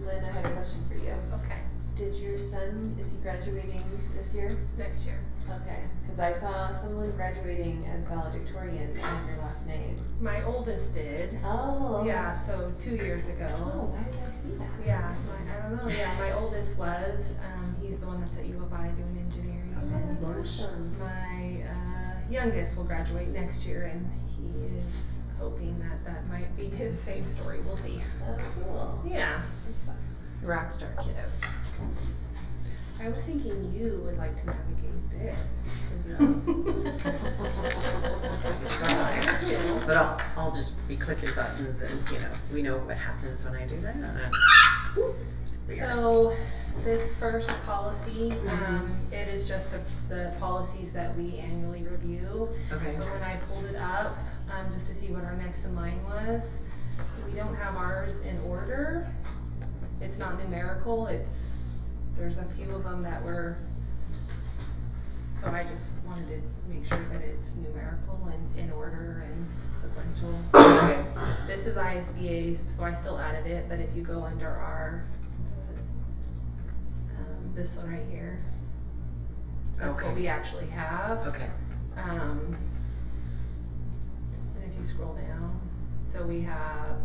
Lynn, I had a question for you. Okay. Did your son, is he graduating this year? Next year. Okay, because I saw someone graduating as valedictorian and your last name. My oldest did. Oh. Yeah, so 2 years ago. Oh, why did I see that? Yeah, I don't know. Yeah, my oldest was. He's the one that's at U of I doing engineering. Oh, that's awesome. My youngest will graduate next year, and he is hoping that that might be his same story. We'll see. Oh, cool. Yeah. That's fun. Rockstar kiddos. I was thinking you would like to navigate this. But I'll just be clicking buttons and, we know what happens when I do that. So this first policy, it is just the policies that we annually review. Okay. But when I pulled it up, just to see what our next in line was, we don't have ours in order. It's not numerical, there's a few of them that were, so I just wanted to make sure that it's numerical and in order and sequential. Okay. This is ISBA's, so I still added it, but if you go under our, this one right here, that's what we actually have. Okay. And if you scroll down, so we have,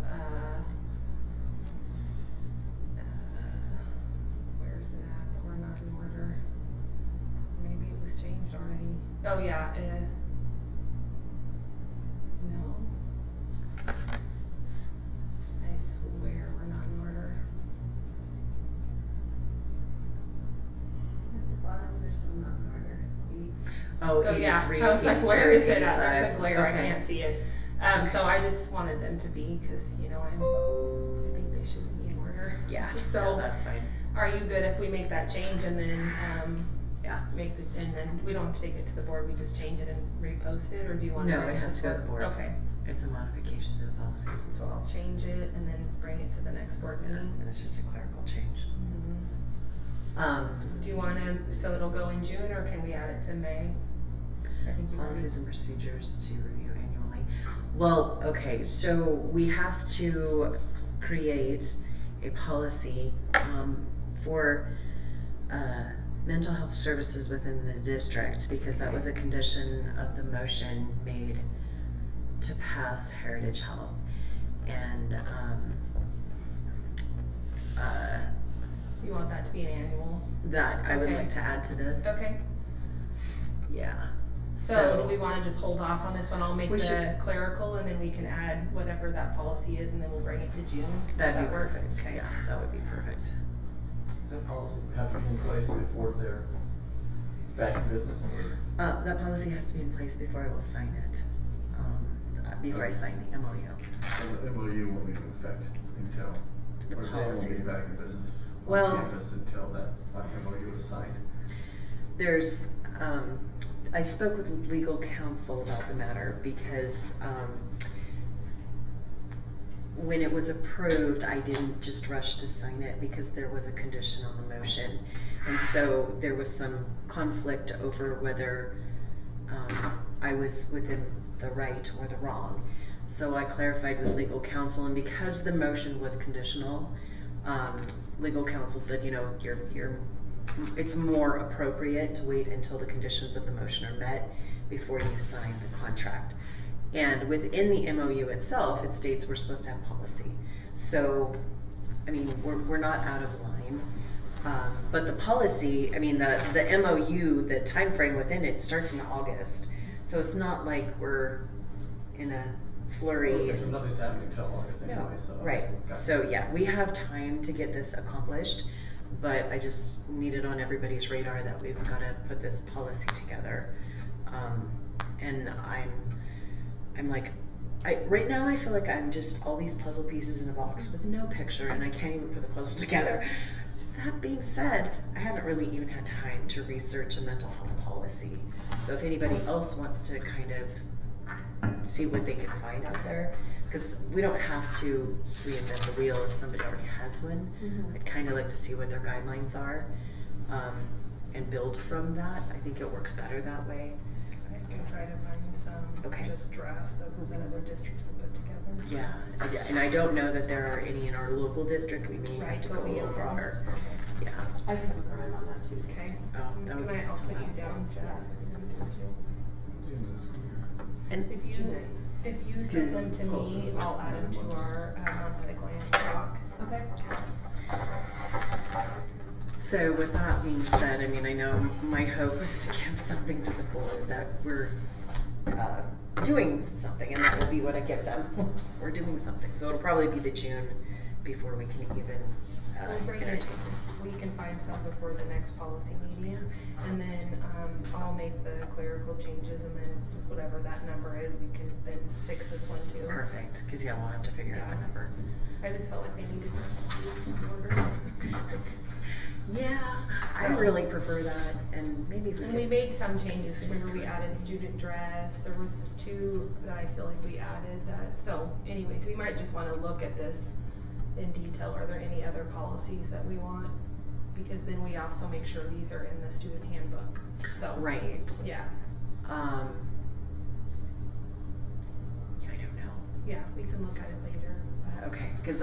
where's it at? We're not in order. Maybe it was changed already. Oh yeah, no. I swear we're not in order. At the bottom, there's some not in order. Oh, Oh yeah, 83, I was like, where is it at? There's a 85. glare, I Okay. can't see it. So I just wanted them to be, cause I think they should be in order. Yeah, So no, that's fine. are you good if we make that change and then, Yeah. and then we don't have to take it to the board, we just change it and repost it, or do you want to? No, it has to go to the board. Okay, It's a modification to the policy. so I'll change it and then bring it to the next board meeting. And it's just a clerical change. Do you want to, so it'll go in June, or can we add it to May? I think you Policies and procedures to review annually. Well, okay, so we have to create a policy for mental health services within the district, because that was a condition of the motion made to pass Heritage Health. And You want that to be an annual? that I would Okay. like to add to this. Okay. Yeah. So do we want to just hold off on this one? I'll make We the should- clerical, and then we can add whatever that policy is, and then we'll bring it to June. Does That'd that be work? perfect. Okay. Yeah, that would be perfect. Does that policy have to be in place before they're back in business? That policy has to be in place before I will sign it. Before I sign the MOU. So the MOU won't be in effect until, The or they won't policies. be back in business Well- on campus until that MOU is signed. There's, I spoke with legal counsel about the matter because, when it was approved, I didn't just rush to sign it because there was a condition on the motion. And so there was some conflict over whether, I was within the right or the wrong. So I clarified with legal counsel, and because the motion was conditional, legal counsel said, it's more appropriate to wait until the conditions of the motion are met before you sign the contract. And within the MOU itself, it states we're supposed to have policy. So, we're not out of line. But the policy, the MOU, the time frame within it starts in August. So it's not like we're in a flurry. Okay, so nothing's happening until August No, anyway, so. right. Gotcha. So yeah, we have time to get this accomplished, but I just need it on everybody's radar that we've got to put this policy together. And I'm like, right now I feel like I'm just all these puzzle pieces in a box with no picture, and I can't even put the puzzle together. That being said, I haven't really even had time to research a mental health policy. So if anybody else wants to kind of see what they can find out there, because we don't have to reinvent the wheel if somebody already has one. I'd kind of like to see what their guidelines are, and build from that. I think it works better that way. I can try to find Okay. just drafts that other districts have put together. Yeah, and I don't know that there are any in our local district, we may have Right, to go go a little beyond. broader. Yeah, I can look around on that too. Okay. oh, that would be I'll so put you helpful. down, Chad. And If you send them to me, I'll add them to our monthly glance doc. Okay. so with that being said, I mean, I know my hope was to give something to the board that we're doing something, and that will be what I give them. We're doing something, so it'll probably be the June before we can even We'll bring it, entertain. we can find some before the next policy meeting, and then, I'll make the clerical changes, and then whatever that number is, we can then fix this one too. Perfect, because yeah, we'll have to figure out a number. I just felt like they needed to order. Yeah, I really prefer that, and maybe And we made some changes, remember we added student dress, there was 2 that I feel like we added that, so anyways, we might just wanna look at this in detail. Are there any other policies that we want? Because then we also make sure these are in the student handbook, so. Right. Yeah, Yeah, I don't know. yeah, we can look at it later. but- Okay, because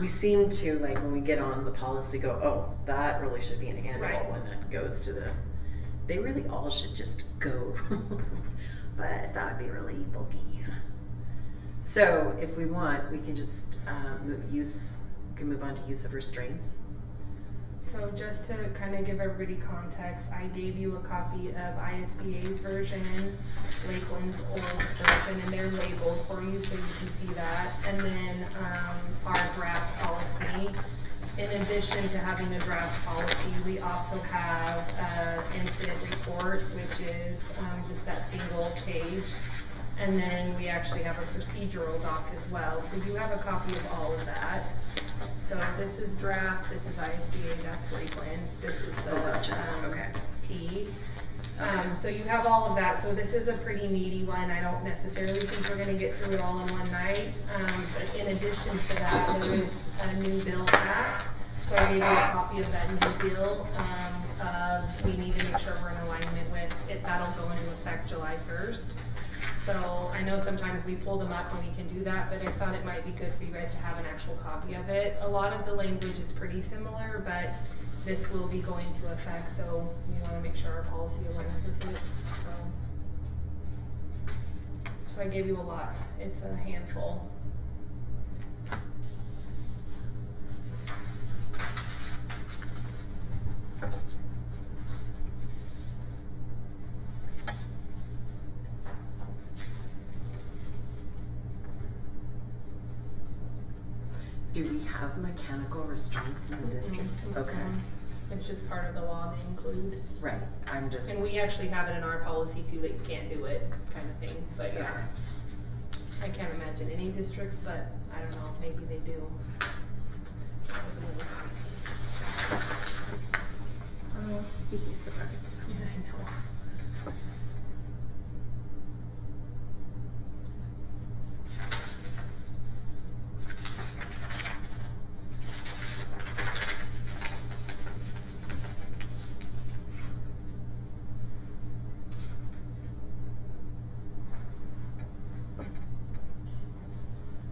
we seem to, like, when we get on the policy, go, oh, that really should be an annual, Right. when that goes to the, they really all should just go. But that would be really bulky. So if we want, we can just move on to use of restraints. So just to kind of give everybody context, I gave you a copy of ISBA's version, Lakeland's old version, and they're labeled for you so you can see that. And then our draft policy. In addition to having a draft policy, we also have an incident report, which is just that single page. And then we actually have a procedural doc as well. So you have a copy of all of that. So this is draft, this is ISBA, that's Lakeland, this is the Gotcha. Okay. P. So you have all of that, so this is a pretty meaty one. I don't necessarily think we're gonna get through it all in one night. But in addition to that, there is a new bill passed. So I gave you a copy of that new bill. We need to make sure we're in alignment with it. That'll go into effect July 1st. So I know sometimes we pull them up and we can do that, but I thought it might be good for you guys to have an actual copy of it. A lot of the language is pretty similar, but this will be going to effect, so we want to make sure our policy aligns with it. So I gave you a lot. It's a handful. Do we have mechanical restraints in the district? Mhm. Okay, It's just part of the law they include. right, I'm just. And we actually have it in our policy too, that you can't do it, kind of thing, but yeah. I can't imagine any districts, but I don't know, maybe they do. You'd be surprised. Yeah, I know.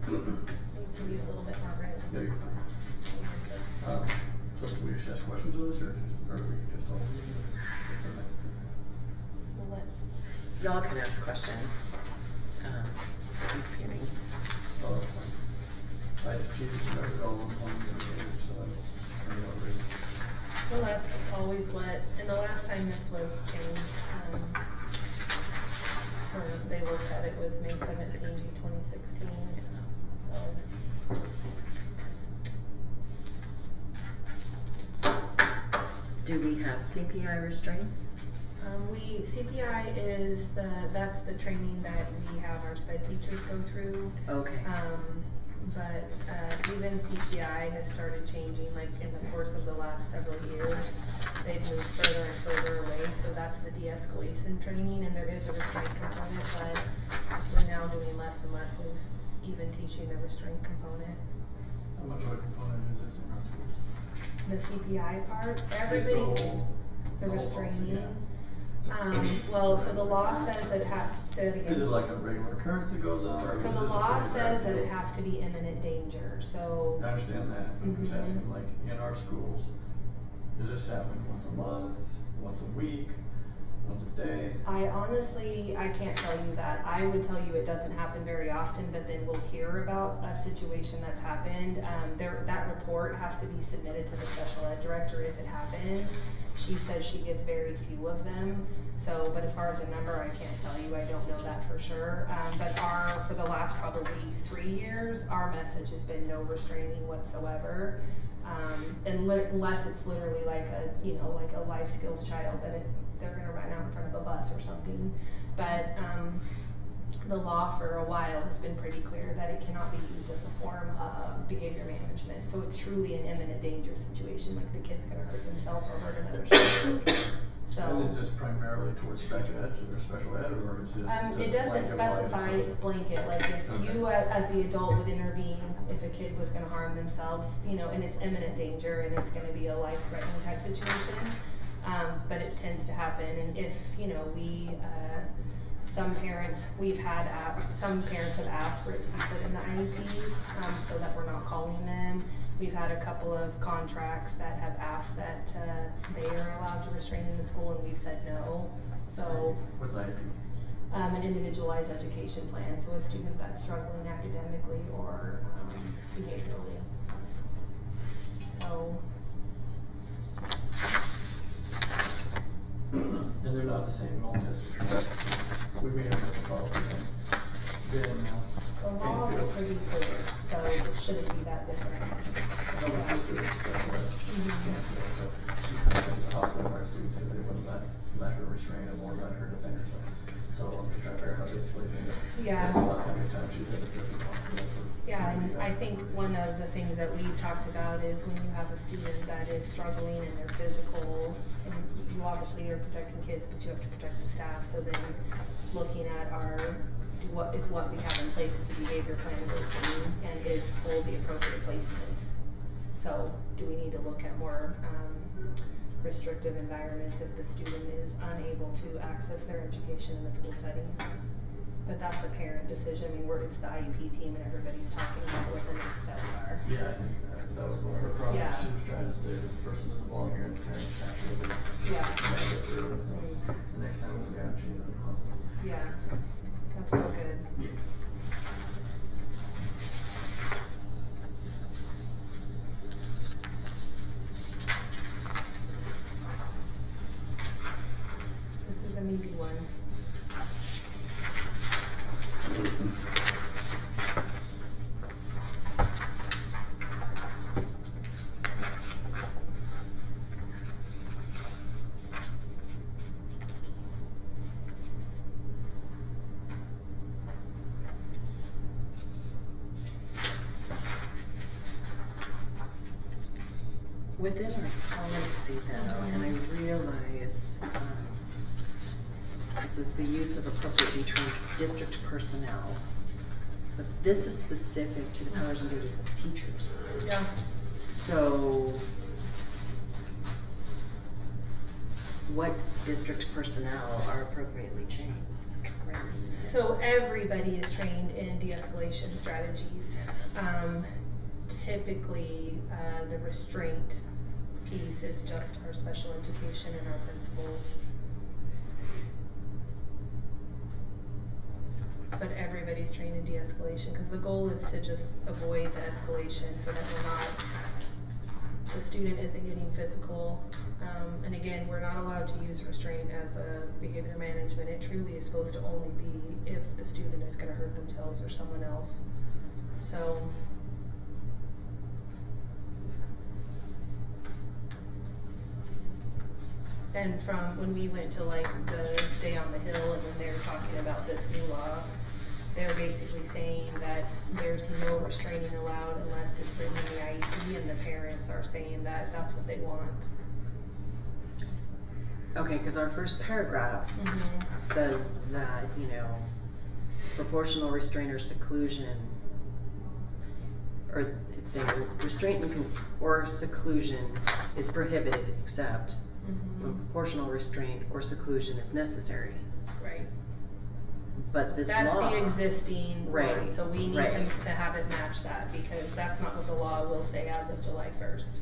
Need to be a little bit more red. Yeah, you're fine. So do we just ask questions of those, or do we just all? What's our next? We'll let, Y'all can ask questions. I'm skimming. Oh, that's fine. I just cheated and wrote it all on the page, so I don't know what it is. well, that's always what, and the last time this was changed, or they looked at it was May 17, 2016, so. Do we have CPI restraints? CPI is that's the training that we have our sped teachers go through. Okay. But even CPI has started changing, like in the course of the last several years. They've moved further and further away, so that's the de-escalation training, and there is a restraint component, but we're now doing less and less of even teaching the restraint component. How much of a component is this in our schools? The CPI part, Just everything, whole- the whole policy, restraining. yeah. Well, so the law says that it has, Say that again. Is it like a regular occurrence that goes on, or is So this the a law pretty says bad that it deal? has to be imminent danger, so. I understand that, I'm just Mhm. asking, like, in our schools, does this happen once a month, once a week, once a day? I honestly, I can't tell you that. I would tell you it doesn't happen very often, but then we'll hear about a situation that's happened. That report has to be submitted to the special ed director if it happens. She says she gets very few of them, so, but as far as the number, I can't tell you, I don't know that for sure. But for the last probably 3 years, our message has been no restraining whatsoever. Unless it's literally like like a life skills child that they're gonna run out in front of a bus or something. But, the law for a while has been pretty clear that it cannot be used as a form of behavior management. So it's truly an imminent danger situation, like the kid's gonna hurt themselves or hurt another child. So. And is this primarily towards special ed, or special ed, or is this just It doesn't blanket wide? specify, it's blanket, like if Okay. you as the adult would intervene if a kid was gonna harm themselves, and it's imminent danger and it's gonna be a life-threatening type situation. But it tends to happen, and if, some parents have asked for it to be put in the IEPs, so that we're not calling them. We've had a couple of contracts that have asked that, they are allowed to restrain in the school, and we've said no, so. What's IEP? An individualized education plan, so a student that's struggling academically or, behaviorally. So. And they're not the same in all districts. We may have a policy then, The laws are pretty clear, so it shouldn't be that different. no one says there's special ed. She comes into the hospital, our students, because they wouldn't let her restrain them or let her defend herself. So I'm just trying to figure out how this plays into. Yeah. How many times she's been to the hospital for. Yeah, and I think one of the things that we've talked about is when you have a student that is struggling and they're physical, and you obviously are protecting kids, but you have to protect the staff, so then looking at what we have in place is the behavior plan working, and is school the appropriate placement? So, do we need to look at more, restrictive environments if the student is unable to access their education in the school setting? But that's a parent decision, it's the IEP team and everybody's talking about what the next steps are. Yeah, I think that was one of her problems. Yeah. She was trying to say this person doesn't belong here and the parents actually. Yeah. Get through it, so the next time we'll be out, she's in the hospital. Yeah, that's not good. Yeah. This is a meaty one. Within our policy though, and I realize, this is the use of appropriately trained district personnel, but this is specific to the powers and duties of teachers. Yeah. So, what district personnel are appropriately trained? So everybody is trained in de-escalation strategies. Typically, the restraint piece is just our special education and our principals. But everybody's trained in de-escalation, because the goal is to just avoid the escalation so that the student isn't getting physical. And again, we're not allowed to use restraint as a behavior management. It truly is supposed to only be if the student is gonna hurt themselves or someone else. So. And from when we went to like the Day on the Hill and when they were talking about this new law, they're basically saying that there's no restraining allowed unless it's written in the IEP, and the parents are saying that that's what they want. Okay, cause our first paragraph says that, proportional restraint or seclusion, or it's saying restraint or seclusion is prohibited except when proportional restraint or seclusion is necessary. Right. but this That's law. the existing one, Right, so we need right. to have it match that, because that's not what the law will say as of July 1st.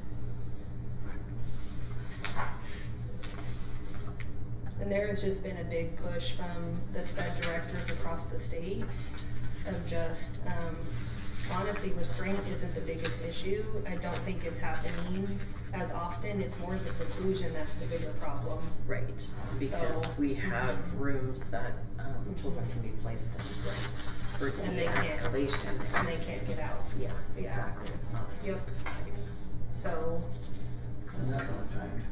And there has just been a big push from the sped directors across the state of just, honestly, restraint isn't the biggest issue. I don't think it's happening as often. It's more the seclusion that's the bigger problem. Right, because So- we have rooms that, children can be placed in for And the they can't- escalation. and they can't get out. Yeah, Yeah. exactly, it's not Yep. safe. So, And that's on timed.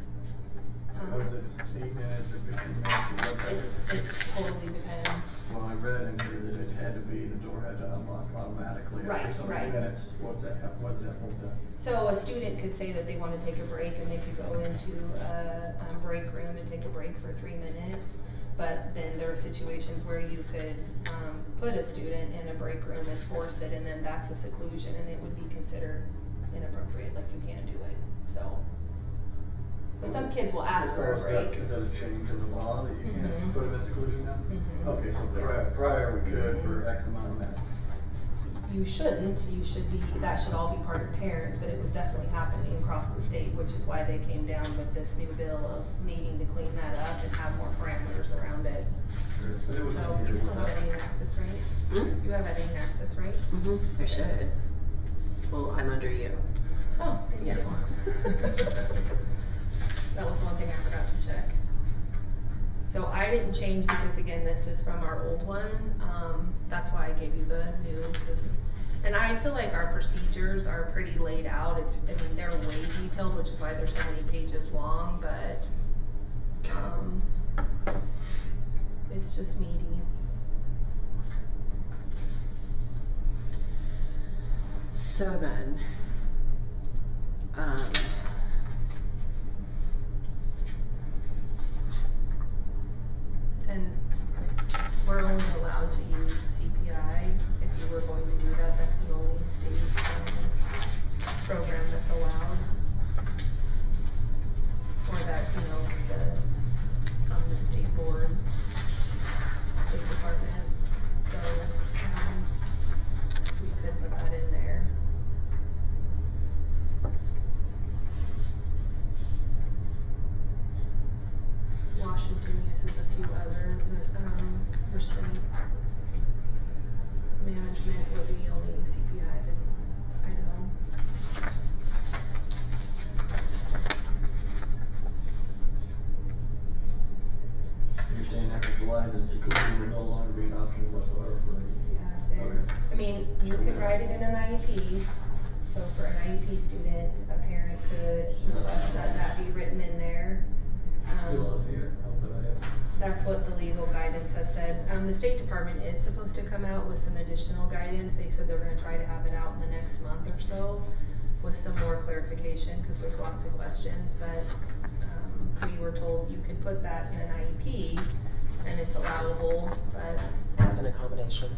um, Or is it 8 minutes or 15 minutes or whatever? it totally depends. Well, I read in here that it had to be, the door had to unlock automatically Right, after so many right. minutes. What's that? What's that? So a student could say that they want to take a break, and they could go into a break room and take a break for 3 minutes. But then there are situations where you could put a student in a break room and force it, and then that's a seclusion, and it would be considered inappropriate, like you can't do it, so. But some kids will ask for a break. Is that a change in the law that you can't Mhm. put them in seclusion now? Mhm. Okay, so Yeah. prior we could for X amount of minutes. You shouldn't, that should all be part of parents, but it was definitely happening across the state, which is why they came down with this new bill of needing to clean that up and have more parameters around it. Sure. But it was So in here you still without- have editing access, right? Hmm? You have editing access, right? I should. Well, I'm under you. Oh, thank you. That was one thing I forgot to check. So I didn't change because again, this is from our old one, that's why I gave you the new, and I feel like our procedures are pretty laid out, they're way detailed, which is why they're so many pages long, but, it's just meaty. So then, And we're only allowed to use CPI if you were going to do that. That's the only state program that's allowed. Or that, the state board, state department. So, we could put that in there. Washington uses a few other, restraint management, but we only use CPI in Idaho. You're saying after July, then seclusion would no longer be an option whatsoever for you? Yeah, Okay. I mean, you could write it in an IEP, so for an IEP student, a parent could request that be written in there. Still up here, but I have. That's what the legal guidance has said. The State Department is supposed to come out with some additional guidance. They said they're gonna try to have it out in the next month or so with some more clarification, cause there's lots of questions, but, we were told you could put that in an IEP and it's allowable, but. as an accommodation.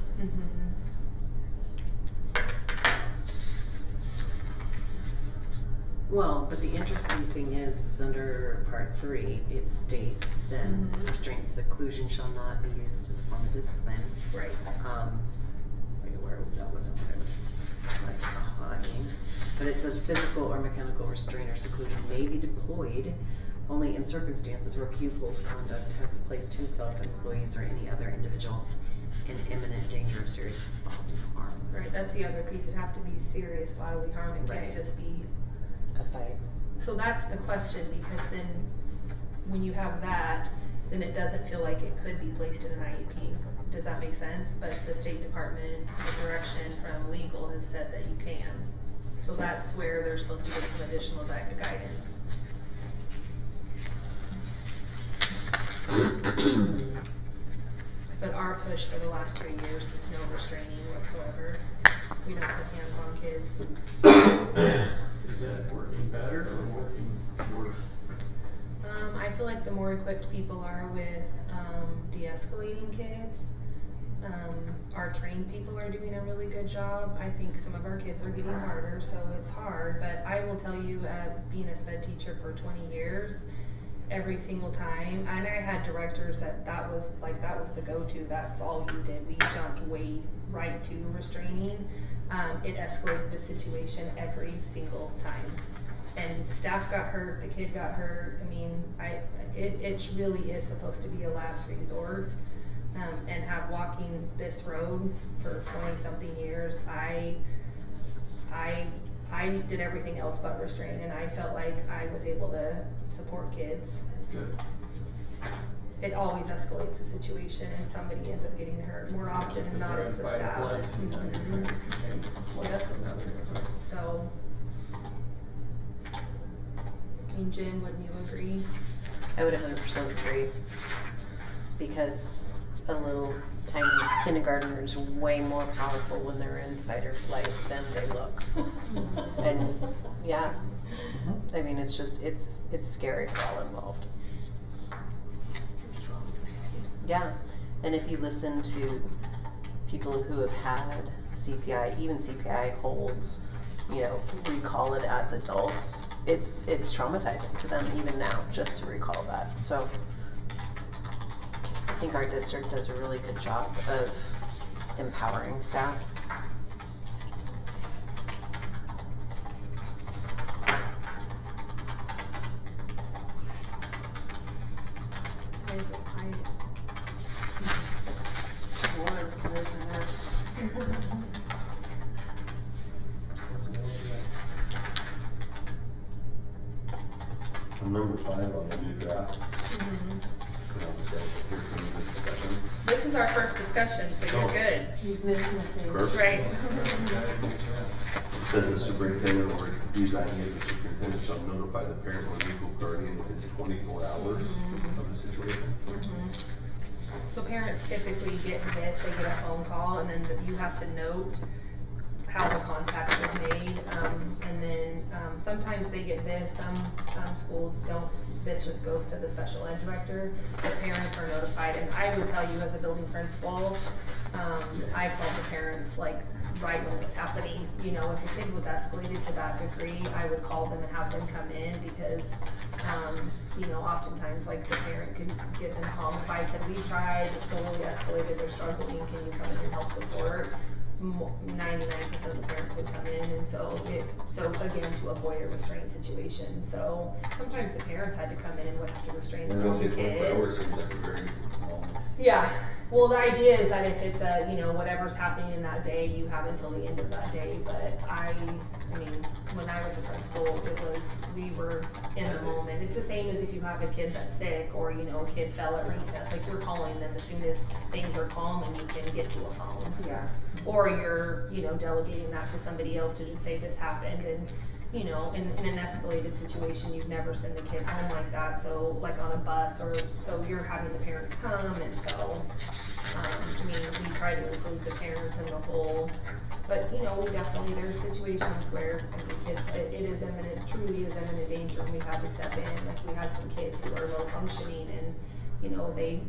Well, but the interesting thing is under part 3, it states then Mhm. restraint and seclusion shall not be used as a form of discipline. Right. Where, that wasn't what I was like behind. But it says physical or mechanical restraint or seclusion may be deployed only in circumstances where pupil's conduct has placed himself, employees, or any other individuals in imminent danger of serious bodily harm. Right, that's the other piece. It has to be serious bodily harm. It Right. can't just be. A fight. So that's the question, because then when you have that, then it doesn't feel like it could be placed in an IEP. Does that make sense? But the State Department, the direction from legal has said that you can. So that's where they're supposed to get some additional guidance. But our push for the last 3 years is no restraining whatsoever. We don't put hands on kids. Is that working better or working worse? I feel like the more equipped people are with de-escalating kids, our trained people are doing a really good job. I think some of our kids are getting harder, so it's hard. But I will tell you, being a sped teacher for 20 years, every single time, and I had directors that was the go-to, that's all you did, we jumped way right to restraining. It escalated the situation every single time. And staff got hurt, the kid got hurt, I mean, it really is supposed to be a last resort. And have walking this road for 20-something years, I did everything else but restrain, and I felt like I was able to support kids. Good. It always escalates the situation and somebody ends up getting hurt. More often than not, it's the staff. Mhm. Yep. So, I mean, Jen, wouldn't you agree? I would 100% agree, because a little tiny kindergartner is way more powerful when they're in fight or flight than they look. And yeah, I mean, it's just, it's scary for all involved. Yeah, and if you listen to people who have had CPI, even CPI holds, you know, recall it as adults, it's traumatizing to them even now, just to recall that. So I think our district does a really good job of empowering staff. You guys are quiet. I'm number 5 on the new draft. This is our first discussion, so you're good. You've missed nothing. Perfect. Right. It says the superintendent or designated the superintendent shall notify the parent or legal guardian within 24 hours of the situation. So parents typically get this, they get a phone call, and then you have to note how the contact was made, and then sometimes they get this, some schools don't, this just goes to the special ed director. The parents are notified, and I would tell you as a building principal, I called the parents like right when it was happening. You know, if a kid was escalated to that degree, I would call them and have them come in, because you know, oftentimes like the parent could get them home if I said, we tried, it's totally escalated, they're struggling, can you come in and help support? 99% of the parents would come in, and so again, to avoid a restraint situation. So sometimes the parents had to come in and would have to restrain I their was own gonna say 24 kid. hours seems like a very long. Yeah, well, the idea is that if it's a, you know, whatever's happening in that day, you have until the end of that day, but I mean, when I was a principal, we were in the moment. It's the same as if you have a kid that's sick, or, you know, a kid fell at recess, like you're calling them as soon as things are calm and you can get to a phone. Yeah. Or you're, you know, delegating that to somebody else to just say this happened, and, you know, in an escalated situation, you'd never send the kid home like that, so, like on a bus, or, so you're having the parents come, and so, I mean, we try to include the parents in the whole, but, you know, we definitely, there's situations where, I think it is imminent, truly is imminent danger, and we have to step in. Like, we have some kids who are low functioning, and, you know, they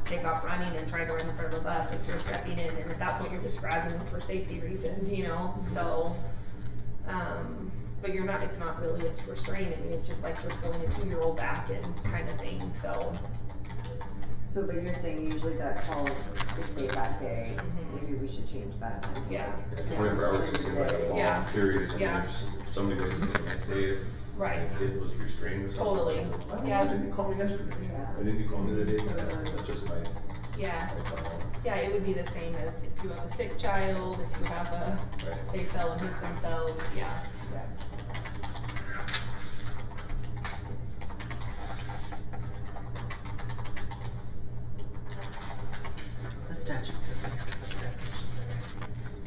take off running and try to run in front of a bus if you're stepping in, and at that point, you're just grabbing them for safety reasons, you know, so, but you're not, it's not really a restraint, I mean, it's just like you're pulling a 2-year-old back and kind of thing, so. So, but you're saying usually that call is made that day, maybe we should change that. to Yeah. like- 24 hours just seems like a long Yeah. period. And Yeah. if somebody goes to the next day, if Right. the kid was restrained or something. Totally. Why Yeah. didn't you call me yesterday? Yeah. Why didn't you call me the day before? That's just my. Yeah, yeah, it would be the same as if you have a sick child, if you have a, Right. they fell and hit themselves, yeah. The statute says we have to step.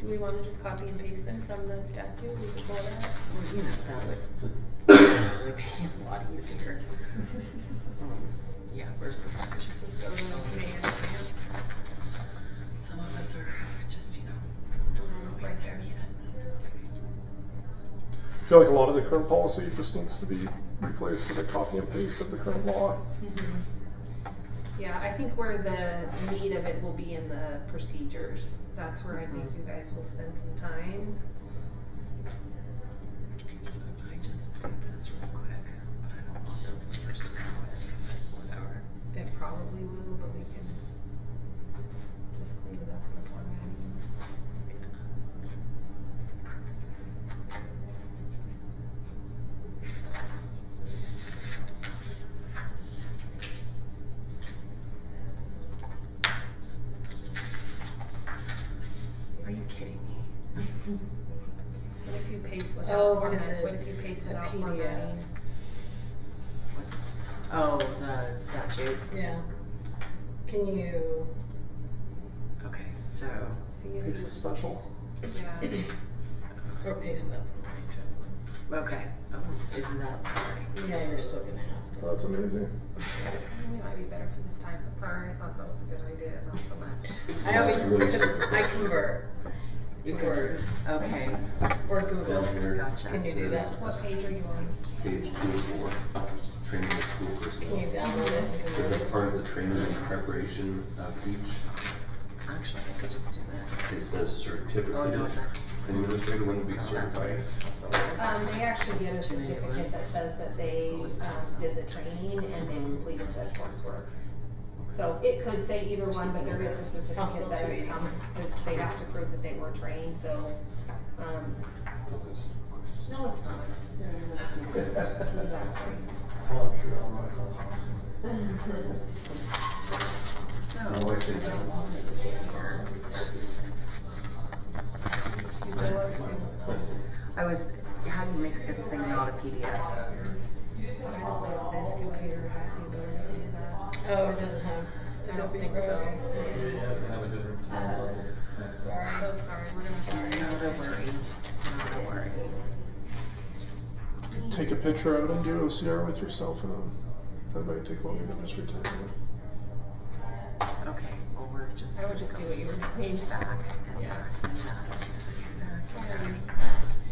Do we wanna just copy and paste them from the statute, we could pull that? Well, you know, that would be a lot easier. Yeah, where's the statute? Just go to May and advance, Some of us are just, you know, right there. I feel like a lot of the current policy just needs to be replaced with a copy and paste of the current law. Yeah, I think where the meat of it will be in the procedures, that's where I think you guys will spend some time. I just did this real quick, but I don't want those numbers to come Oh, Because what if you it's paste a it out PDF. formatting? What's, oh, the statute. Yeah. Can you, Okay, so, See if Case you- is special. Yeah. or paste without formatting? okay. Oh, isn't that right? Yeah, you're still gonna have to. That's amazing. It might be better if you just type it. Sorry, I thought that was a good idea, not so much. I always, Really simple. I convert to Word Okay. or Google. Gotcha. Can you do that? What page are you on? Page 204, training of school personnel. Can you download it and Because convert as it? part of the training and preparation of each, Actually, I could just do it this. says certificate. Oh, no, it's not. Administrator wouldn't be Oh, that's certified. okay. They actually get a Too many certificate that says that they, did the training and they completed the coursework. So it could say either one, but there is a certificate that it comes, because they have to prove that they were trained, so, no, it's not. Exactly. Well, I'm sure I'll write calls. My wife thinks I'm You go up to- I was, how do you make this thing not a PDF? I don't know if this computer has the ability to do that. Oh, it doesn't have. I don't think so. Have a different level. Sorry. So sorry, we're gonna sorry. Not a worry, not a worry. Take a picture out and do OCR with your cell phone. That might take longer than just returning it. Okay, well, we're just. I would just do what you were doing. Back and Yeah. back and back.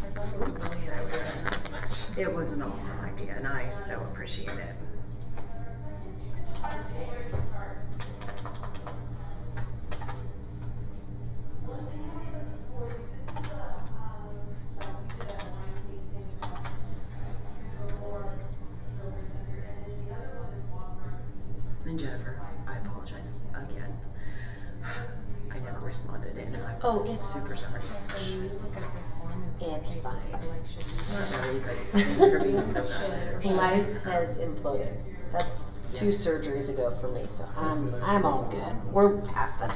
I thought it was a brilliant idea, not so much. It was an awesome idea, and I so appreciate it. And Jennifer, I apologize again. I never responded, and I'm Oh, it's- super sorry. When you look at this form, It's like, fine. like, should you- Not really, but thanks for being so good. Life has imploded. That's 2 Yes. surgeries ago for me, so I'm all good. We're past that.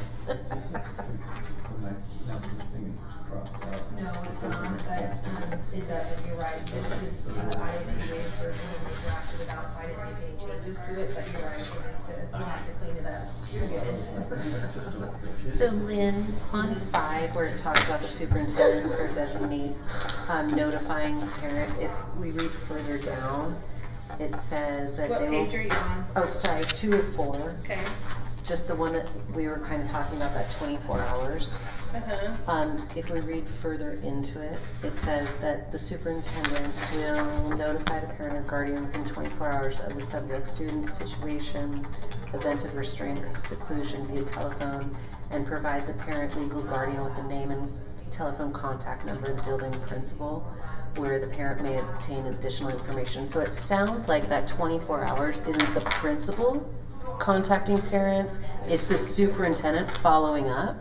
Now the thing is crossed out. No, it's Doesn't not, make but, sense to me. it doesn't, you're right, this is, ISBA's version, and they drafted it out, so I didn't make any changes to it, but you're right, it needs to, you have to clean it up. You're good. So Lynn, on 5, where it talks about the superintendent or designate notifying the parent, if we read further down, it says that What they will. page are you on? Oh, sorry, 2 of 4, Okay. just the one that we were kind of talking about, that 24 hours. Uh-huh. If we read further into it, it says that the superintendent will notify the parent or guardian within 24 hours of the subject student situation, event of restraint or seclusion via telephone, and provide the parent legal guardian with the name and telephone contact number of the building principal, where the parent may obtain additional information. So it sounds like that 24 hours isn't the principal contacting parents, it's the superintendent following up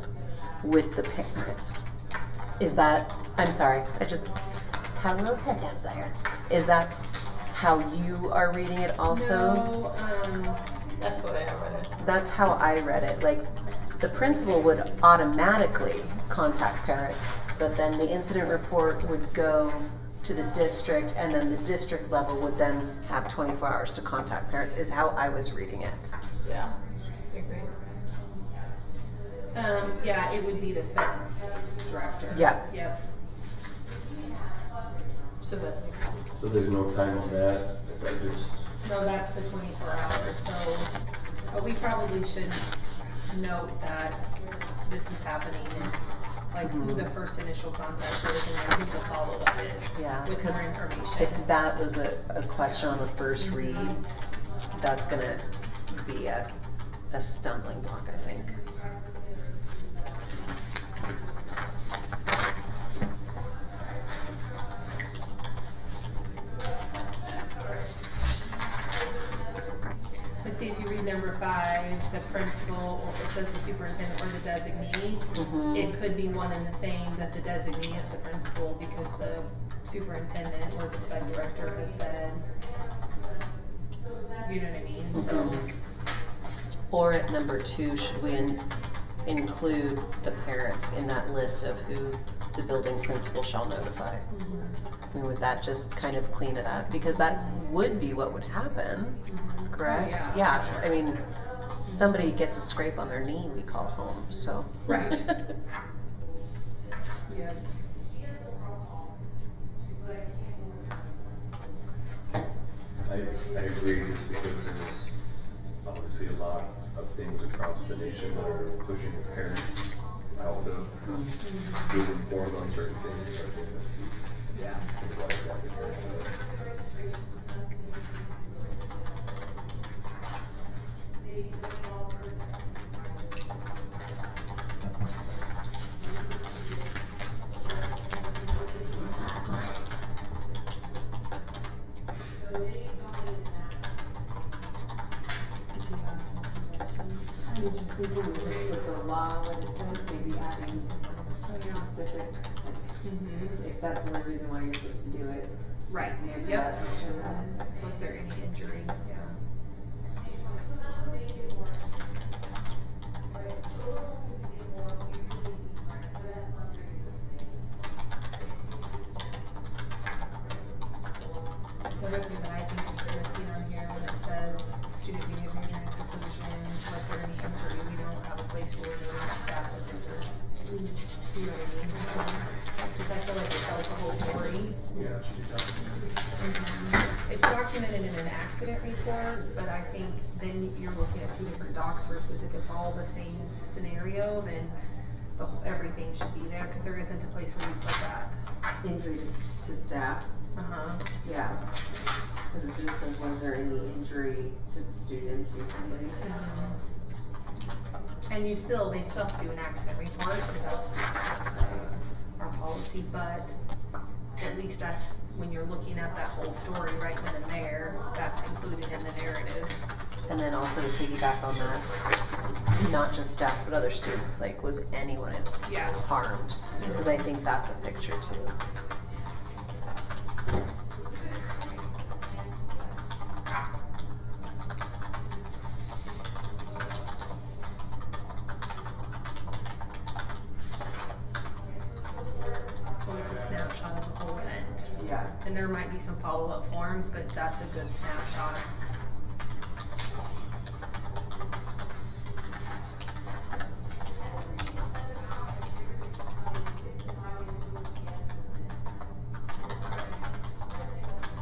with the parents. Is that, I'm sorry, I just had a little head up there. Is that how you are reading it also? No, That's the way I read it. That's how I read it. Like, the principal would automatically contact parents, but then the incident report would go to the district, and then the district level would then have 24 hours to contact parents, is how I was reading it. Yeah. I agree. yeah, it would be the spec director. Yeah. Yep. So that, So there's no time on that, if I just, No, that's the 24 hours, so, but we probably should note that this is happening and like who the first initial contact is and then who the follow-up is. Yeah, With because more information. if that was a question on the first read, that's gonna be a stumbling block, I think. Let's see, if you read number 5, the principal, or it says the superintendent or the designee, Mhm. it could be one and the same, that the designee is the principal because the superintendent or the sped director has said, you know what I mean, so. Mhm. Or at number 2, should we include the parents in that list of who the building principal shall notify. I mean, would that just kind of clean it up? Because that would be what would happen, correct? Oh, yeah. I mean, somebody gets a scrape on their knee, we call home, so. Right. Yeah. I agree, just because there's obviously a lot of things across the nation that are pushing parents out of being informed on certain things. I think that Yeah. things like that is very good. I was just thinking, just with the law, what it says, maybe adding specific, if that's the only reason why you're supposed to do it. Right. Answer Yep. that question rather. Was there any injury? Yeah. The other thing that I think is missing on here when it says student behavior during seclusion, was there any injury? We don't have a place where we're doing staff was injured. You know what I mean? Cause I feel like it tells the whole story. Yeah, it should be documented. It's documented in an accident report, but I think then you're looking at two different docs versus if it's all the same scenario, then everything should be there, cause there isn't a place where you put that. Injury to staff, Uh-huh. yeah. Cause it just says, was there any injury to the student, basically? And they still have to do an accident report, cause that's our policy, but at least that's, when you're looking at that whole story right then and there, that's included in the narrative. And then also to piggyback on that, not just staff, but other students, like, was anyone Yeah. harmed? Because I think that's a picture too. So it's a snapshot of the whole event. Yeah. And there might be some follow-up forms, but that's a good snapshot.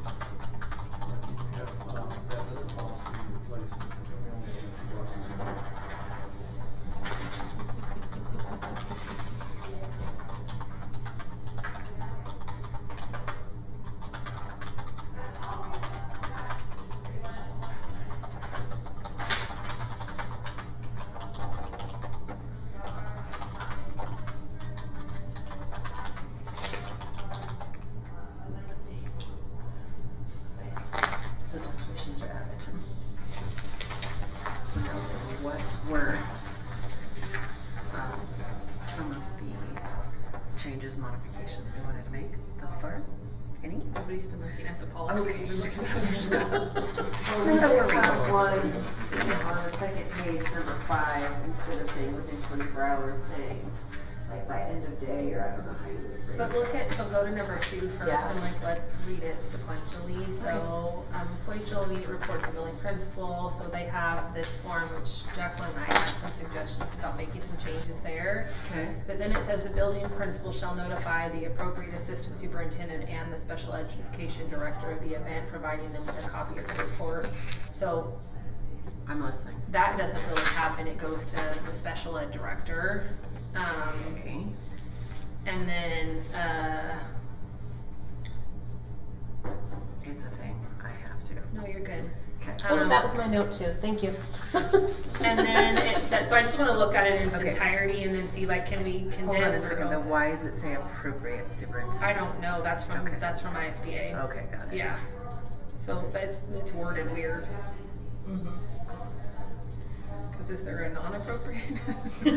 We have, that other policy in place, because we only have 2 officers in there. So definitions are added. So now what were, some of the changes, modifications we wanted to make thus far? Any? Nobody's been looking at the policy. Okay. We've been looking at other stuff. Well, we have one on the second page, number 5, instead of saying within 24 hours, saying like by end of day, or I don't know how you would phrase it. But look at, so go to number 2 first, Yeah. and like, let's read it sequentially. So, employees shall immediately report to the building principal, so they have this form, which Jacqueline and I had some suggestions about making some changes there. Okay. But then it says the building principal shall notify the appropriate assistant superintendent and the special education director of the event, providing them with a copy of the report. So I'm listening. that doesn't really happen, it goes to the special ed director. Okay. And then, It's a thing, I have to. no, you're good. Okay. Oh, that was my note too, thank you. And then it says, so I just wanna look at it in its Okay. entirety and then see like, can we Hold on a condense or second, though, go? why does it say appropriate superintendent? I don't know, that's from Okay. ISBA. Okay, got it. Yeah. So, but it's worded weird. Cause is there a non-appropriate? You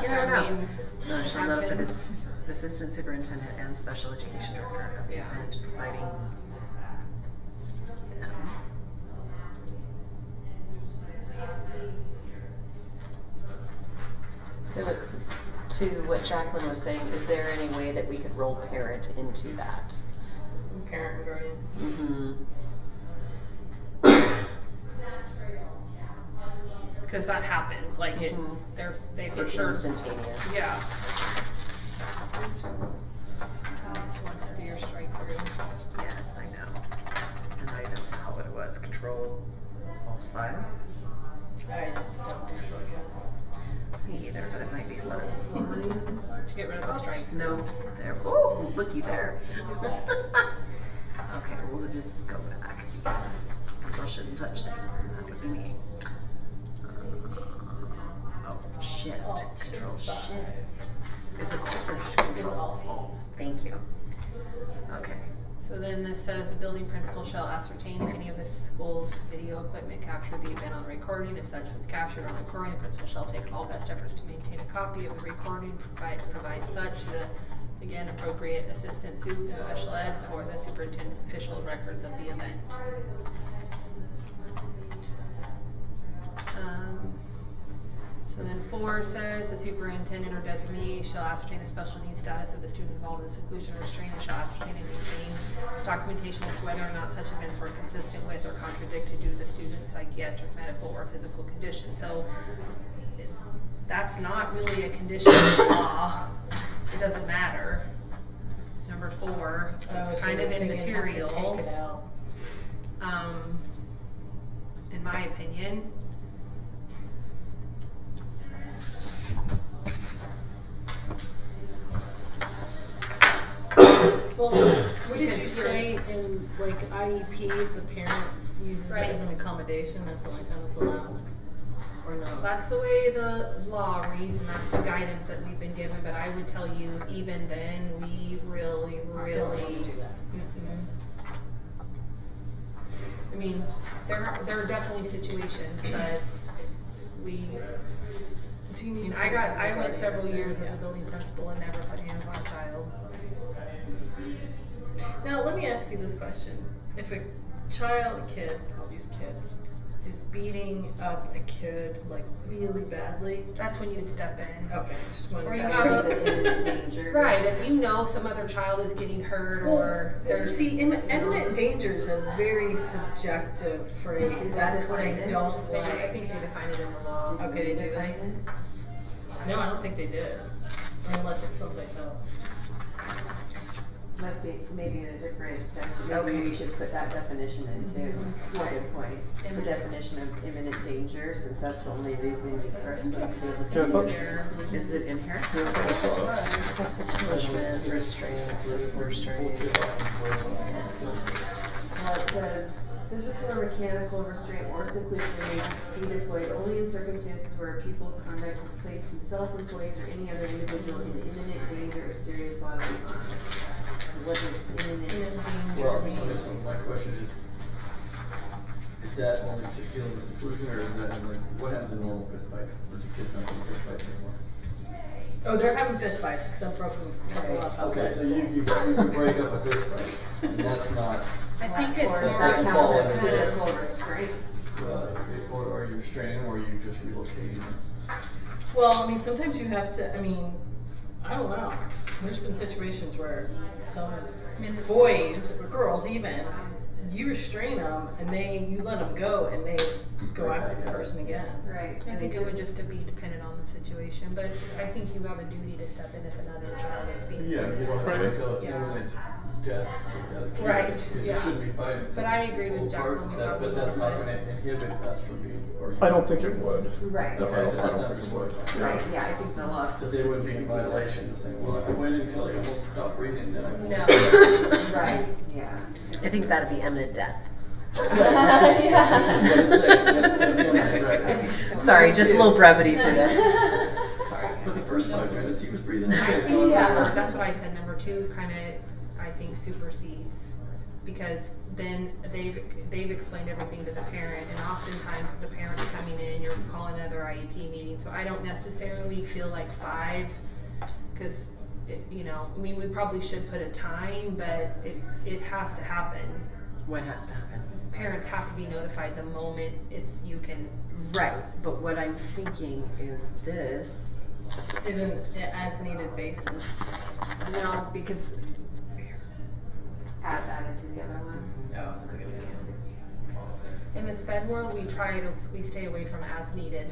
never know. mean, So shall notify the happens. assistant superintendent and special education director of the Yeah. event, providing. So, to what Jacqueline was saying, is there any way that we could roll parent into that? Parent and guardian. Mm-hmm. Cause that happens, like it, Mhm. they for It's sure. instantaneous. Yeah. That's one severe strike through. Yes, I know. And I don't know what it was, Control Alt 5? I don't do shortcuts. Me either, but it might be fun. To get rid of the strike. Snopes, there, ooh, looky there. Okay, we'll just go back because people shouldn't touch things, and that would be me. Oh, shift, control shift. Is it alt or control? Alt. Thank you. Okay. So then this says the building principal shall ascertain if any of the school's video equipment captured the event on the recording. If such was captured on recording, the principal shall take all best efforts to maintain a copy of the recording, provide such the, again, appropriate assistant sup and special ed for the superintendent's official records of the event. So then 4 says the superintendent or designee shall ascertain the special needs status of the student involved in the seclusion or restraint and shall ascertain and maintain documentation as to whether or not such events were consistent with or contradicted due to the student's psychiatric, medical, or physical condition. So that's not really a condition of law. It doesn't matter. Number 4, it's kind of immaterial. Take it out. In my opinion. Well, what did you Because say in like IEP if the parents uses Right. it as an accommodation, that's the only time it's allowed? Or no? That's the way the law reads, and that's the guidance that we've been given, but I would tell you, even then, we really, Don't really. want to do that. Mm-mm. I mean, there are definitely situations, but we, Do you need I went several years as a building principal and never put hands on a child. Now, let me ask you this question. If a kid, I'll use kid, is beating up a kid like really badly, That's when you'd step in. okay, just one. Or you That's have the imminent danger. Right, if you know some other child is getting hurt or there's. See, imminent danger is a very subjective phrase. Is that That's what I defined? don't I like. think they define it in the law. Okay, they do. No, I don't think they did, unless it's someplace else. Must be maybe in a different section. Maybe Okay. we should put that definition in too. Right. Good point. The definition of imminent danger, since that's the only reason you are supposed to be able Yeah, I thought- to. There. Is it in here? Yeah, I thought I saw it. Punishment, restraint, physical restraint. Well, it says, physical or mechanical restraint or seclusion may be deployed only in circumstances where a pupil's conduct has placed himself, employees, or any other individual in imminent danger of serious bodily harm. So what does imminent Well, danger mean? so my question is that only to feel the seclusion, or is that in like, what happens in normal fist fight? Or do kids not do fist fights anymore? Oh, they're having fist fights, cause I've broken a couple up Okay, outside so you can break up a fist fight, and that's not, I think it's Or does more. that doesn't count fall as under this. physical restraint? or are you restraining, or are you just relocating them? Well, I mean, sometimes you have to, I mean, I don't know. There's been situations where some boys, or girls even, you restrain them and you let them go and they go after the person again. Right. I think it would just be dependent on the situation, but I think you have a duty to step in if another child is being. Yeah, you don't have to Right. wait till it's Yeah. imminent death to the other kid. Right, You yeah. shouldn't be fighting. But I agree with Apart, Jacqueline, but probably that's not not. gonna inhibit us from being, or you. I don't think it would. Right. No, Okay, I don't that's think it would. understood. Right, yeah, I think the law So still. they would be in violation of saying, well, I waited until you almost stopped breathing, then I won't. No. Right, yeah. I think that'd be imminent death. Yeah. Sorry, just a little brevity to it. Sorry. But the first 5 minutes, he was breathing. I okay, think so- that's what I said, number 2 kinda, I think supersedes, because then they've explained everything to the parent, and oftentimes the parent's coming in, you're calling another IEP meeting, so I don't necessarily feel like 5, cause you know, I mean, we probably should put a time, but it has to happen. What has to happen? Parents have to be notified the moment you can. Right, but what I'm thinking is this Isn't it as needed basis? No, because, Add that into the other one. Oh, that's a good idea. In the sped world, we stay away from as needed,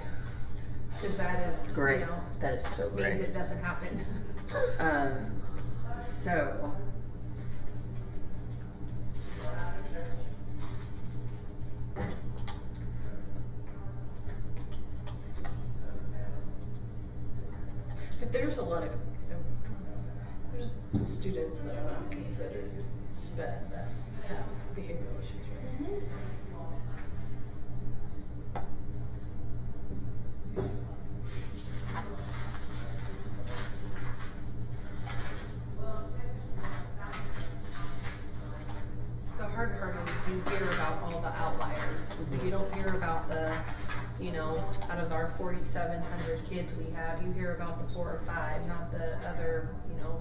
cause that is, you Great. know, That is so means great. it doesn't happen. So. But there's a lot of, there's students that are not considered sped that have behavioral issues, right? The hard part is you hear about all the outliers, so you don't hear about the, you know, out of our 4,700 kids we have, you hear about the 4 or 5, not the other, you know,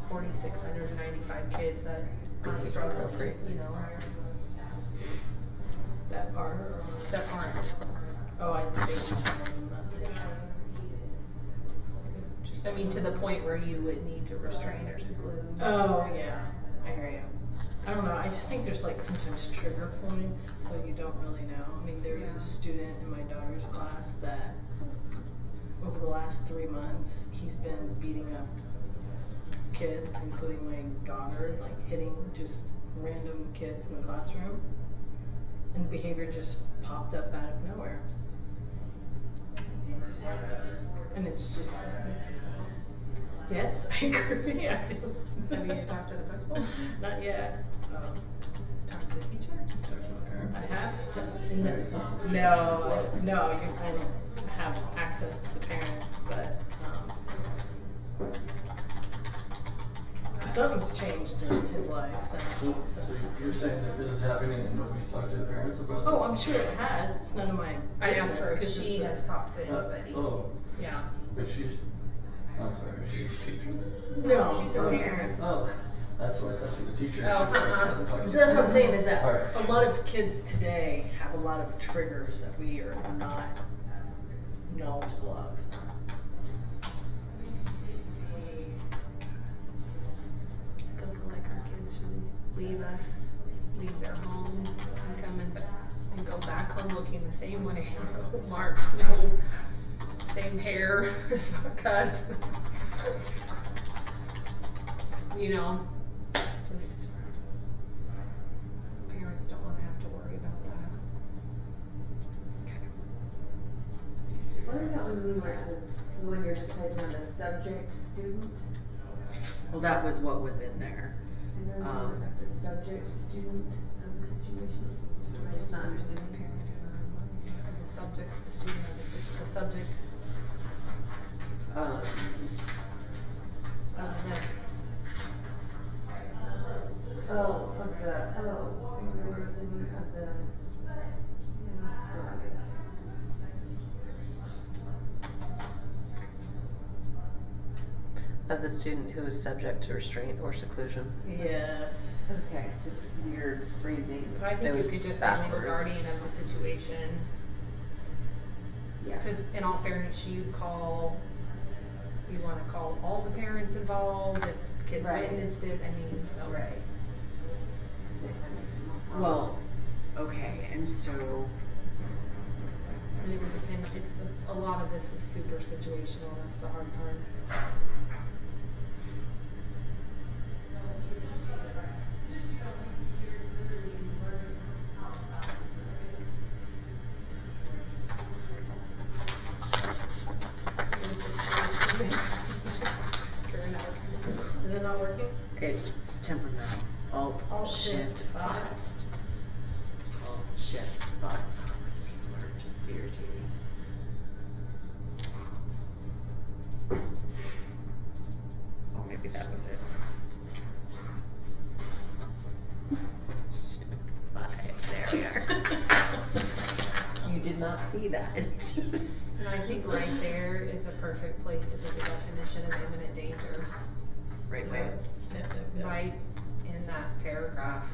4,695 kids that aren't struggling, you know, That are, that aren't. oh, I think. I mean, to the point where you would need to restrain or seclude. Oh, yeah, I hear you. I don't know, I just think there's like sometimes trigger points, so you don't really know. I mean, there was Yeah. a student in my daughter's class that over the last 3 months, he's been beating up kids, including my daughter, like hitting just random kids in the classroom. And the behavior just popped up out of nowhere. And it's just, yes, I agree. I feel. Have you talked to the principal? Not yet. Talk to the teacher? Talk to the parents. I have to, Maybe something to no, you can have access to the parents, but, something's changed in his life. So you're saying that this is happening and nobody's talked to the parents about this? Oh, I'm sure it has, it's none of my I business. asked her if 'cause she it's a- has talked to Uh, anybody. Oh, Yeah. but she's, I'm sorry, she's a teacher? No, She's a Oh, parent. Oh, that's what, that's what the teacher. Oh, she hasn't talked to So that's what I'm saying is that Alright. a lot of kids today have a lot of triggers that we are not knowledgeable of. Still feel like our kids should leave us, leave their home and come and go back home looking the same way. No marks, no, same hair, it's not cut. You know, just, parents don't wanna have to worry about that. What is that one mean where it says, when you're just typing on the subject student? Well, that was what was in there. And then the subject student of the situation? Am I just not understanding? The subject, the student, the subject of this. Oh, I remember the name of the, yeah, still under that. Of the student who is subject to restraint or seclusion. Yes. Okay, it's just weird phrasing. But I It think was you could just say legal backwards. guardian of the situation, Yeah. cause in all fairness, you wanna call all the parents involved, if kids Right. witnessed it, I mean, so. Right. That makes it more formal. Well, okay, and so, And it would depend, a lot of this is super situational, that's the hard part. Is it not working? it's temperamental. Alt, shift, 5. 5. Alt, shift, 5. People are just irritating. Oh, maybe that was it. 5, there we are. You did not see that. And I think right there is a perfect place to put the definition of imminent danger. Right, You right. know, Right in that paragraph.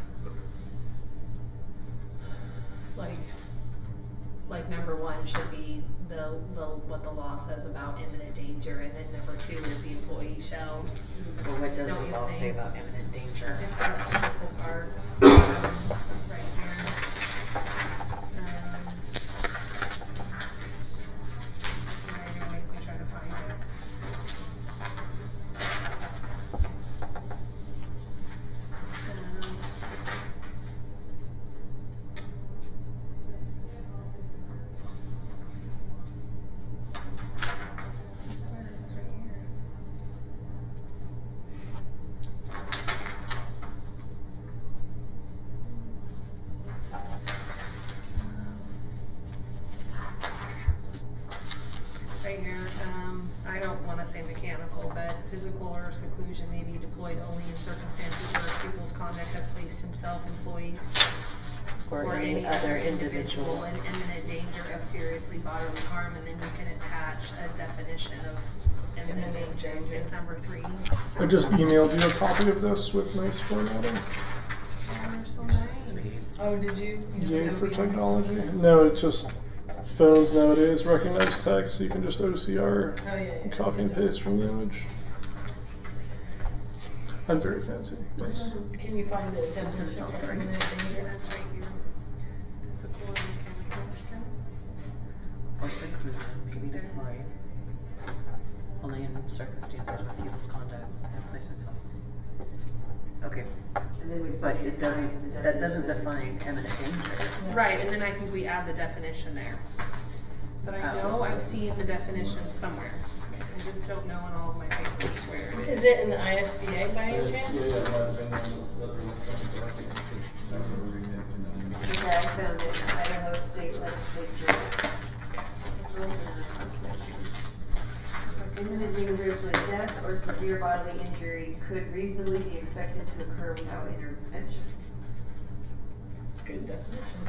Like like number 1 should be the what the law says about imminent danger, and then number 2 is the employee shall. Well, what does Don't the you law say think? about imminent danger? It's that physical part, right here. Now you're gonna make me try to find it. I swear it's right here. Right here, I don't wanna say mechanical, but physical or seclusion may be deployed only in circumstances where a pupil's conduct has placed himself, employees, Or any other individual. in imminent danger of seriously bodily harm, and then you can attach a definition of imminent danger. It's number 3. I just emailed you a copy of this with nice formatting. Oh, they're so nice. Oh, did you? Yay for technology. No, it's just phones nowadays recognize text, so you can just OCR, Oh, yeah. copy and paste from the image. I'm very fancy. Yes. Can you find the definition of imminent danger? That's right here. Physical or mechanical. Or seclusion may be deployed only in circumstances where people's conduct has placed itself. Okay, And then we but say it doesn't, that doesn't define imminent danger. Right, and then I think we add the definition there. But I Oh. know I've seen the definition somewhere. I just don't know in all of my papers where it is. Is it in the ISBA by any chance? Yeah, it might have been one of those other ones that we collected, because I remember reading it, and then. Okay, I found it in Idaho State Legislature. Imminent danger of death or severe bodily injury could reasonably be expected to occur without intervention. It's a good definition.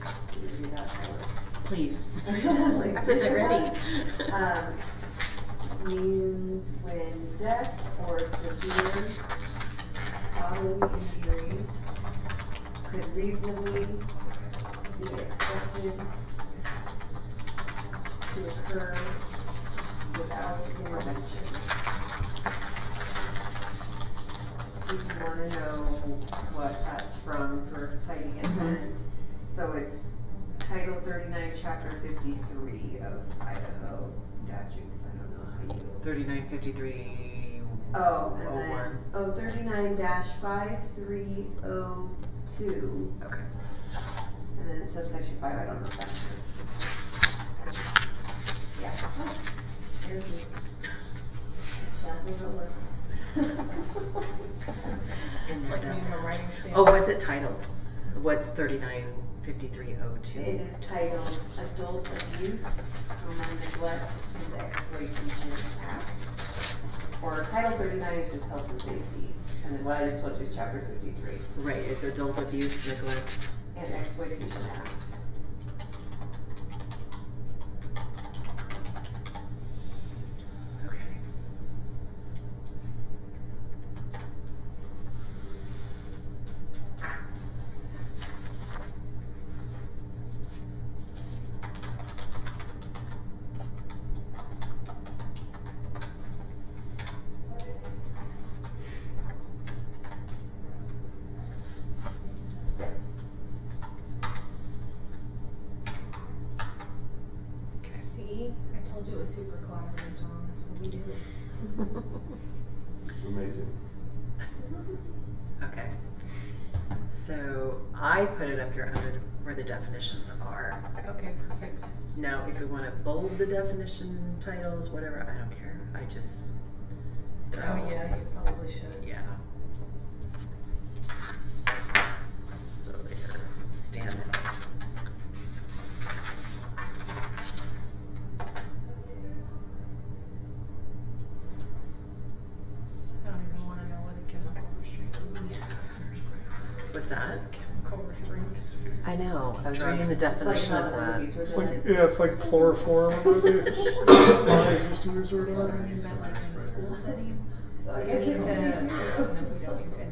Can you do that for Please. Like, Is it ready? Means when death or severe bodily injury could reasonably be expected to occur without intervention. If you wanna know what that's from for citing it, then, so it's Title 39, Chapter 53 of Idaho statutes. I don't know how you. 3953. Oh, and then, 01. oh, 39-5302, Okay. and then subsection 5, I don't know what that is. Yeah. Oh, there's it. Exactly how it looks. It's like me in a writing stamp. Oh, what's it titled? What's 395302? It is titled Adult Abuse, Neglect, and Exploitation Act. Or Title 39 is just health and safety, and then what I just told you is Chapter 53, Right, it's adult abuse, neglect. and Exploitation Act. Okay. See, I told you it was super collaborative, John, that's what we do. It's amazing. Okay. So I put it up here under where the definitions are. Okay, perfect. Now, if we want to bold the definition titles, whatever, I don't care. I just. Oh, yeah, you probably should. Yeah. So they're standing out. I don't even wanna know what a chemical restraint would be. What's that? Chemical restraint. I know, I was Drugs. reading the It's like definition how of the that. movies were It's done. like, yeah, it's like chloroform, or the guys used to use or Well, whatever. you meant like in a school setting? I guess it No, could be we don't, you could.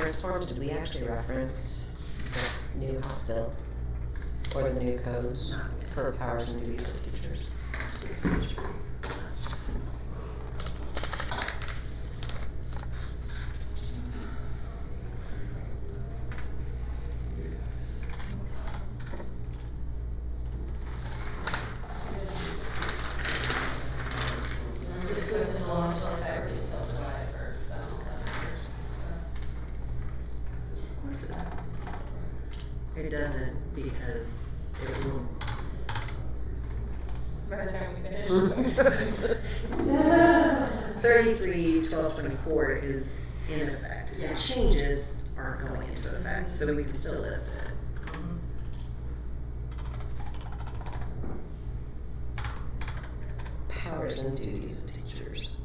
reference form, did we actually reference the new House bill? Or the new codes Not yet. for powers and duties of teachers? This goes in law until February, so July 1st, so. Of course it does. It doesn't because it will. By the time we finish. 33-12-24 is in effect. The changes aren't going into effect, so we can still list it. Powers and duties of teachers.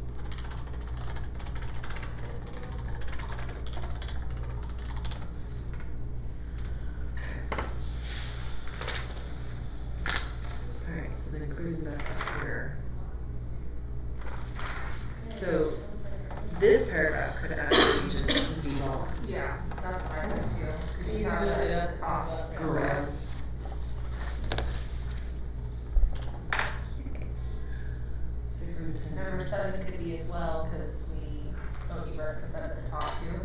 Alright, so then cruising back up here. So this paragraph could actually just be gone. Yeah, that's fine too, cause you have it at the top. Correct. Number 7 could be as well, cause we don't need reference at the top too.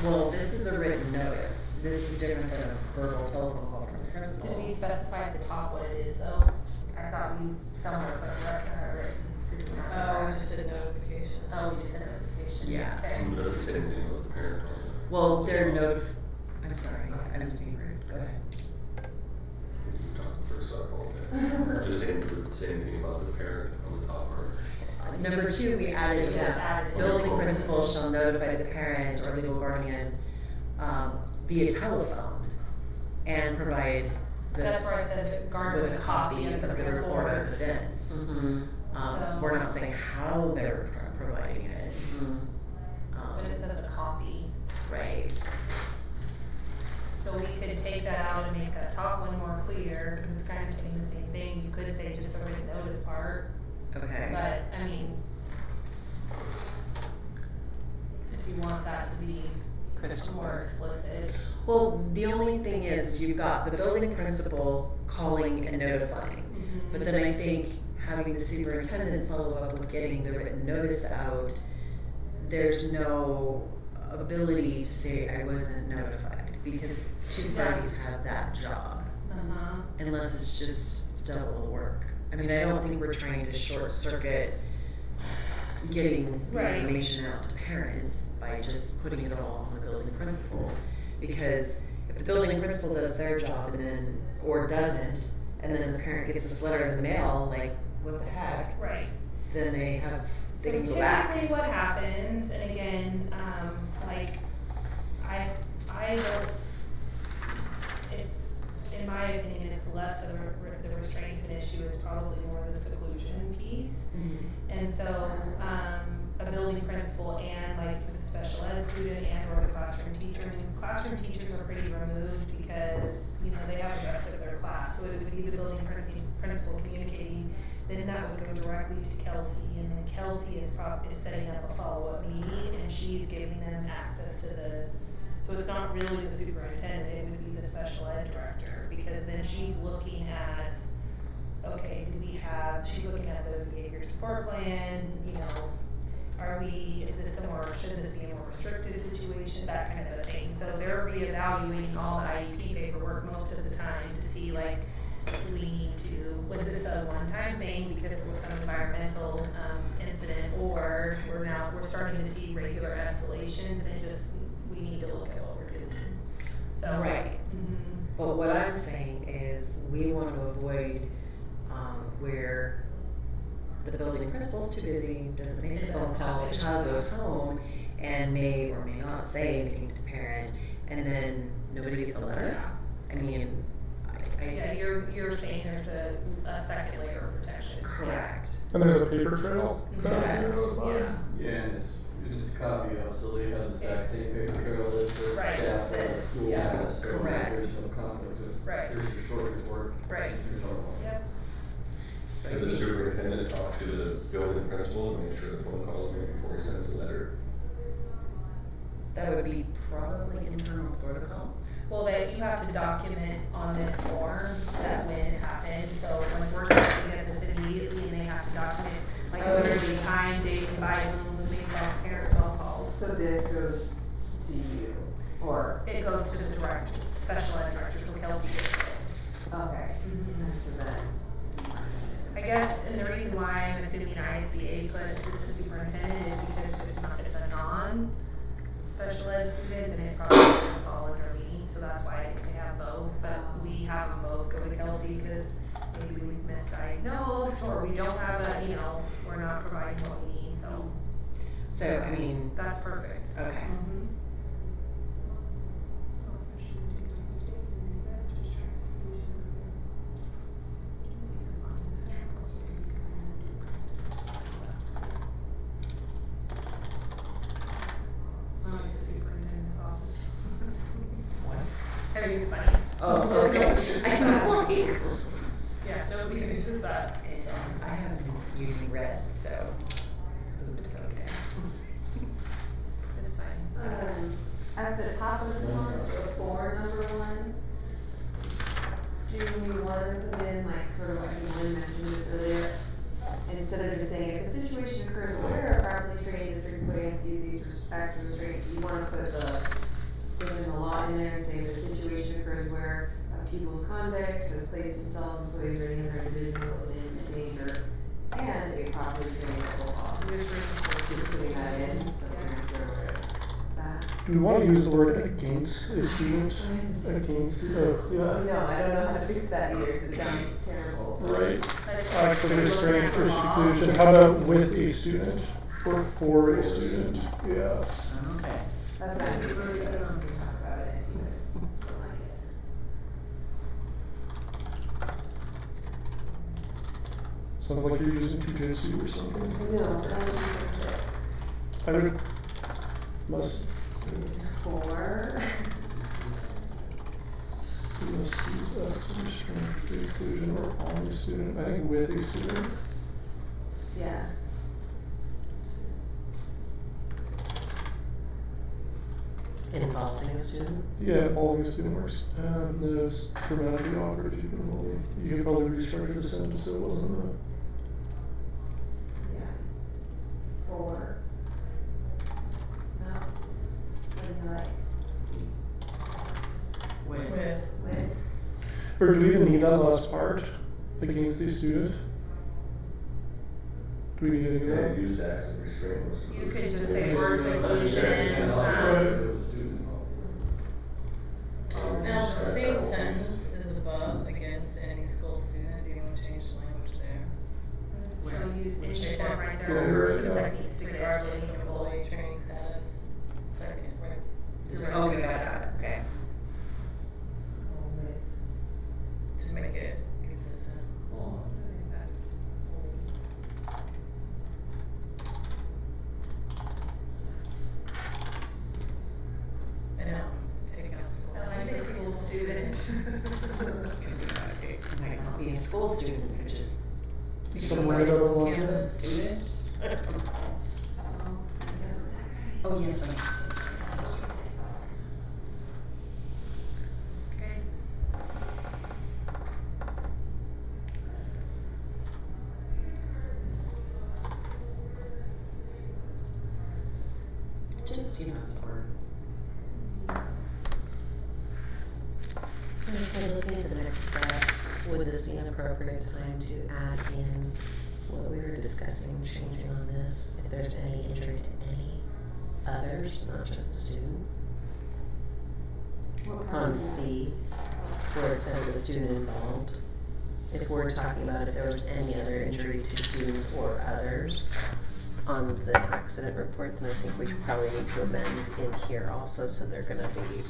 Well, this is a written notice. This is different than a verbal telephone call from the principal. Did we specify at the top what it is though? I thought we somewhere put written. Did we not? Oh, we just did notification. Oh, we just said notification. Yeah. Okay. And does the same thing with the parent on it. Well, they're I'm sorry, I was being rude. Go ahead. You talked first, so I apologize. Just saying the same thing about the parent on the top part. Number 2, we added, building principal shall notify the parent or legal guardian via telephone and provide That's where I said garner with a copy of the report of events. Mm-hmm. We're not saying how they're providing it. But it says a copy. Right. So we could take that out and make that top one more clear, because it's kind of saying the same thing. You could say just the written notice part, Okay. but, I mean, if you want that to be Crystal more explicit. Well, the only thing is you've got the building principal calling and notifying. But then I think having the superintendent follow up with getting the written notice out, there's no ability to say I wasn't notified, because 2 parties have that job, Uh-huh. unless it's just double work. I mean, I don't think we're trying to short circuit getting the Right. information out to parents by just putting it all on the building principal. Because if the building principal does their job and then, or doesn't, and then the parent gets this letter in the mail, like, what the heck, Right. then they So can go back. typically what happens, and again, like, I don't, in my opinion, it's less of the restraints an issue, it's probably more the seclusion piece. And so, a building principal and like with a special ed student and or the classroom teacher, I mean, classroom teachers are pretty removed because, you know, they have the rest of their class, so it would be the building principal communicating, then that would go directly to Kelsey, and then Kelsey is setting up a follow-up meeting, and she's giving them access to the, so it's not really the superintendent, it would be the special ed director, because then she's looking at, okay, she's looking at the behavior support plan, you know, should this be a more restrictive situation, that kind of a thing. So they're reevaluating all the IEP paperwork most of the time to see like, do we need to, was this a one-time thing because there was some environmental, incident, or we're starting to see regular escalations, and we need to look at what we're doing. So. Right. But what I'm saying is, we want to avoid, where the building principal's too busy, doesn't make a phone call, the child goes home and may or may not say anything to the parent, and then nobody gets a letter. I mean, Yeah, you're saying there's a second layer of protection. correct. And there's a paper trail. Yes. Yeah, and it's a copy of, so they have the exact same paper trail that the Right. staff at the school Yeah, has, so correct. there's no conflict of, Right. here's your short report. Right. Here's our one. Yep. Should the superintendent talk talk to the building principal to make sure the phone call is made before he sends the letter? That would be probably internal protocol. Well, that you have to document on this form that when it happened, so when we're supposed to get this immediately and they have to document, like, whether it be time, date, by whom, who makes all parent phone calls. So this goes to you, or, It goes to the director, special ed director, so Kelsey gets it. okay, so then, I guess, and the reason why I'm assuming ISBA put assistant superintendent is because it's a non-special ed student, and it probably doesn't fall under me, so that's why I think they have both, but we have them both go to Kelsey, because maybe we've misdiagnosed, or we don't have a, we're not providing what we need, so. So, I mean, That's perfect. okay. I mean, it's funny. Oh, okay. I know. Yeah, nobody uses that. I haven't been using red, so, oops, okay. It's fine. at the top of this one, before number 1, do we wanna put in, like, sort of what you mentioned just earlier? Instead of just saying, if a situation occurs where a properly trained district employee has to use these acts of restraint, do you wanna put the law in there and say the situation occurs where a pupil's conduct has placed himself, employees, or any other individual in danger, and a properly trained local law? Just putting that in, so parents are aware of that. Do we want to use the word against a student? Against, yeah. No, I don't know how to fix that either, 'cause it sounds terrible. Right. But Acts of restraint or seclusion. How about with a student or for a student? Yeah. Okay. That's not good, I don't talk about it, because I don't like it. Sounds like you're using jujitsu or something. No, but I would fix it. I would, must, For, must use acts of restraint or seclusion or on a student. I think with a student. yeah. Involving a student? Yeah, following a student works. No, it's grammatically awkward if you can only, you could probably restructure the sentence so it wasn't a. Yeah. For. No. What do you like? With. With. Or do we even need that last part? Against a student? Do we need any of Yeah, that? use acts of restraint or You seclusion. could just say or seclusion. Now, the same sentence is above against any school student. Do you want to change the language there? So use any form right Yeah, there, you're or right, yeah. techniques to get Regardless of any school. employee training status. Second, right? Okay, got it, okay. To make it consistent. I know, taking out school. I like the school student. It might not be a school student, it could just be Somewhere somebody's down the line. campus student. Oh, yes, I guess. Okay. Just, you know, sort And if we're looking at the next steps, would this be an appropriate time to add in what we were discussing, changing on this? If there's any injury to any others, not just the student? On C, where it says the student involved. If we're talking about if there was any other injury to students or others on the accident report, then I think we should probably need to amend in here also, so they're gonna be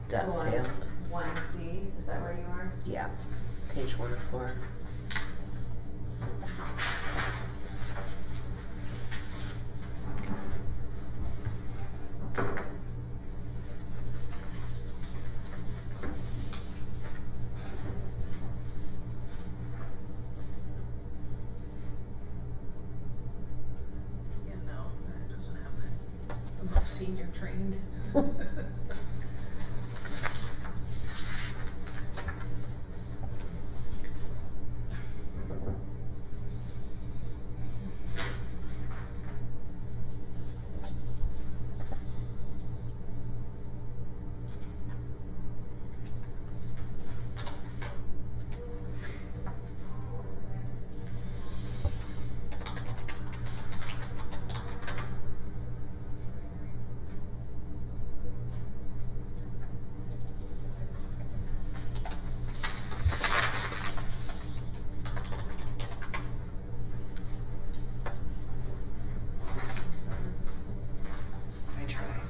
dovetailed. 1C, is that where you are? Yeah, page 1 of 4. senior trained. I try.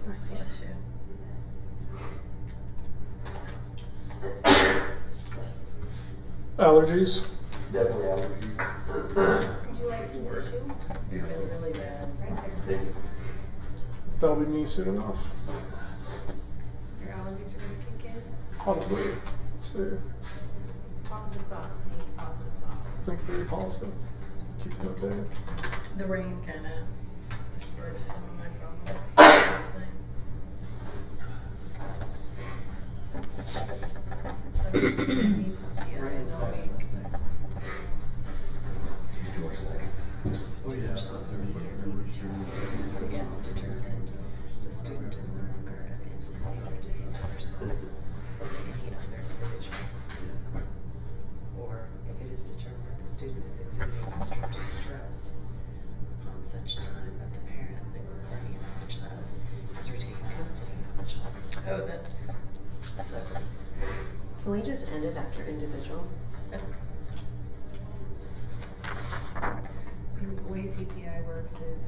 Bless you. Allergies? Definitely allergies. Would you like some tissue? Been really bad. Right there. Thank you. That'll be me soon enough. Your allergies are gonna kick in. Probably. So, Positive thoughts, need positive thoughts. think very positive. Keep them at bay. The rain kinda dispersed some of my problems last night. So it's busy, yeah, in a week. Oh, yeah. Yes, determined the student is no longer an individual to any person or to any other individual. Or if it is determined that the student is exhibiting extra distress upon such time that the parent, the guardian of the child, is retaining custody of the child. Oh, that's okay. Can we just end it after individual? That's, The way CPI works is,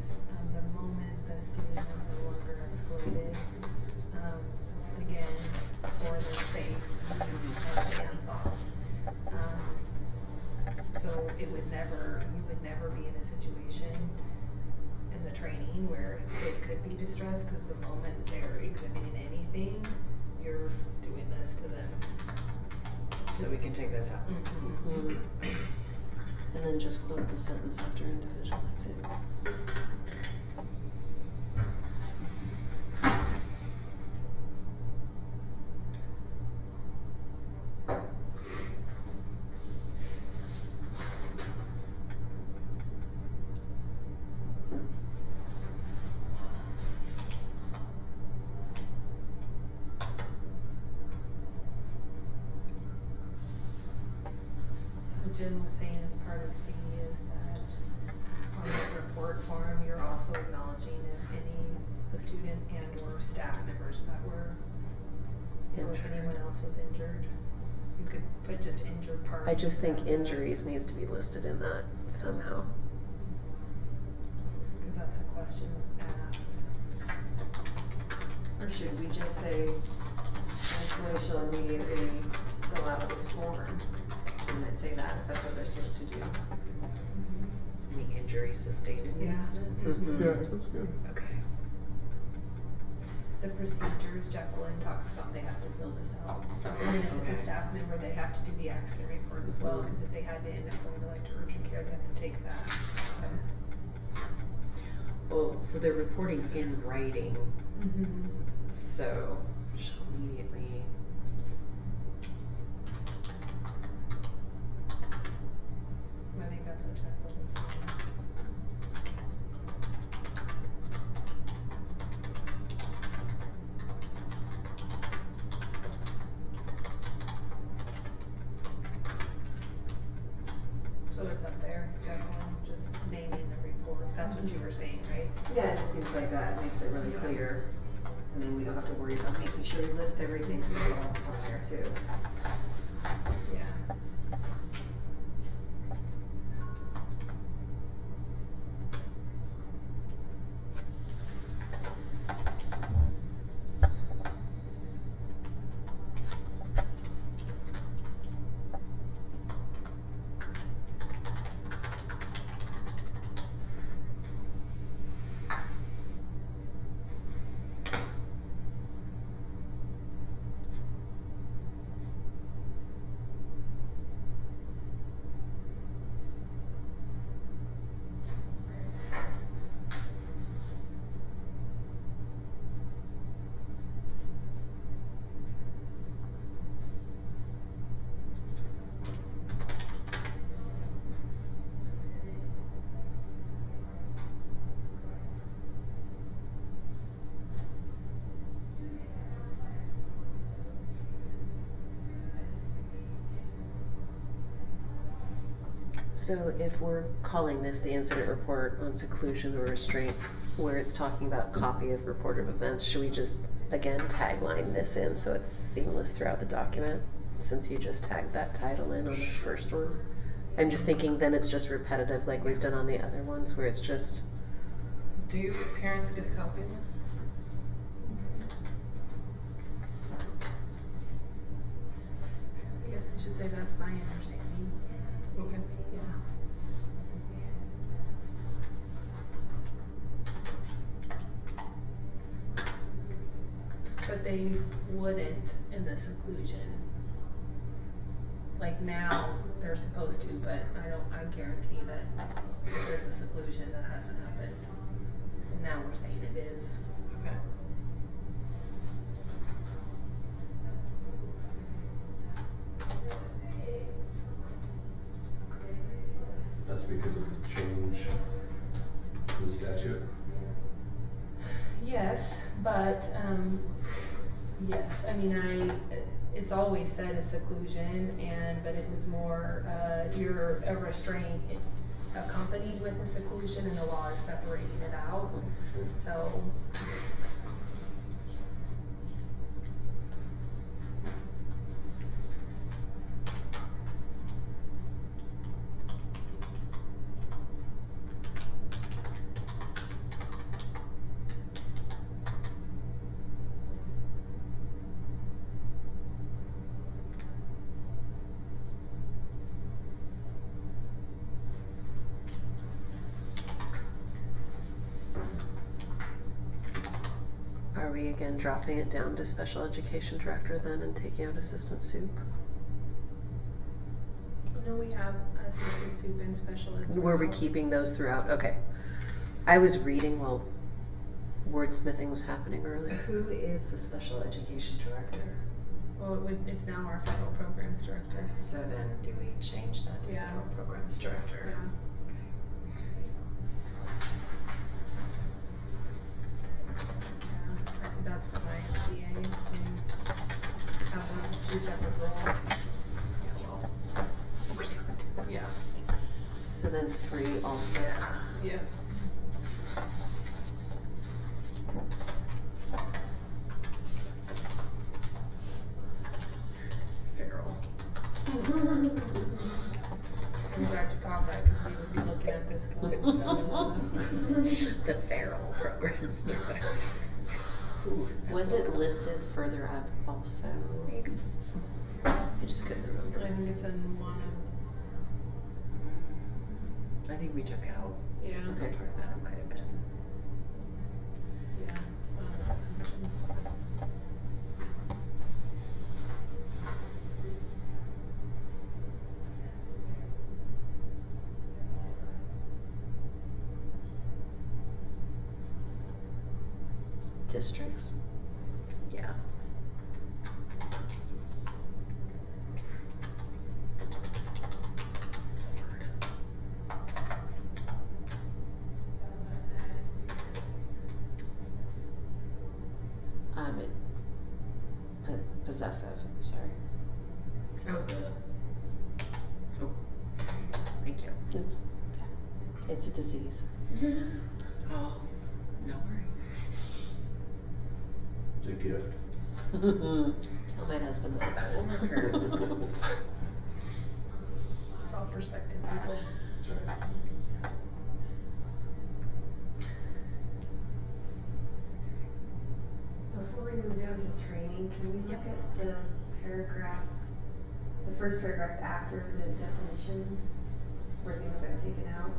the moment the student is no longer excluded, again, for their sake, you have hands off. So you would never be in a situation in the training where it could be distress, cause the moment they're exhibiting anything, you're doing this to them. So we can take this out. Mhm. And then just close the sentence after individual, I think. So Jen was saying as part of C is that on the report form, you're also acknowledging if the student and or staff members that were, so if Injured. anyone else was injured, you could put just injured parties. I just think as a- injuries needs to be listed in that somehow. Cause that's a question asked. Or should we just say, employee shall immediately fill out this form? Shouldn't it say that if that's what they're supposed to do? Any injury sustained in the Yeah. incident? Mhm. Yeah, I think that's good. Okay. The procedures, Jacqueline talks about, they have to fill this out. And then if it's Okay. a staff member, they have to do the accident report as well, cause if they had to end up going to like to urgent care, they have to take that. Well, so they're reporting in writing, Mm-hmm. so shall immediately. I think that's what Jacqueline was saying. So it's up there, Jacqueline, just naming the report, that's what you were saying, right? Yeah, it just seems like that makes it really clear. And then we don't have to worry about making sure we list everything because it's all on there too. Yeah. So if we're calling this the incident report on seclusion or restraint, where it's talking about copy of report of events, should we just, again, tagline this in so it's seamless throughout the document? Since you just tagged that title in on the first one. I'm just thinking then it's just repetitive like we've done on the other ones where it's just, Do parents get a copy of this? I guess I should say that's my understanding. Okay. Yeah. But they wouldn't in the seclusion. Like now, they're supposed to, but I guarantee that if there's a seclusion that hasn't happened. And now we're saying it is. Okay. That's because of the change to the statute. Yes, but, yes, I mean, it's always said a seclusion but it was more, you're a restraint accompanied with a seclusion and the law is separating it out, so. are we again dropping it down to special education director then and taking out assistant soup? No, we have assistant soup and special ed. Were we keeping those throughout? Okay. I was reading while wordsmithing was happening earlier. Who is the special education director? Well, it's now our federal programs director. So then do we change that to Yeah. federal programs director? Yeah. I think that's what my SBA and have those two separate roles. Yeah. So then 3 also. Yeah. Feral. I'm glad you caught that because we would be looking at this going. The feral programs director. Ooh, Was that's it a- listed further up also? Maybe. I just couldn't remember. I think it's in one of, I think we took out yeah. a good part of that, it might have been. Yeah. it's one of the functions. Districts? Yeah. Possessive, sorry. Oh, Oh, thank you. It's a disease. Oh, no worries. It's a gift. Tell my husband that. Coworkers. It's all perspective, people. That's right. Before we move down to training, can we look at the paragraph, the first paragraph after the definitions, where things got taken out?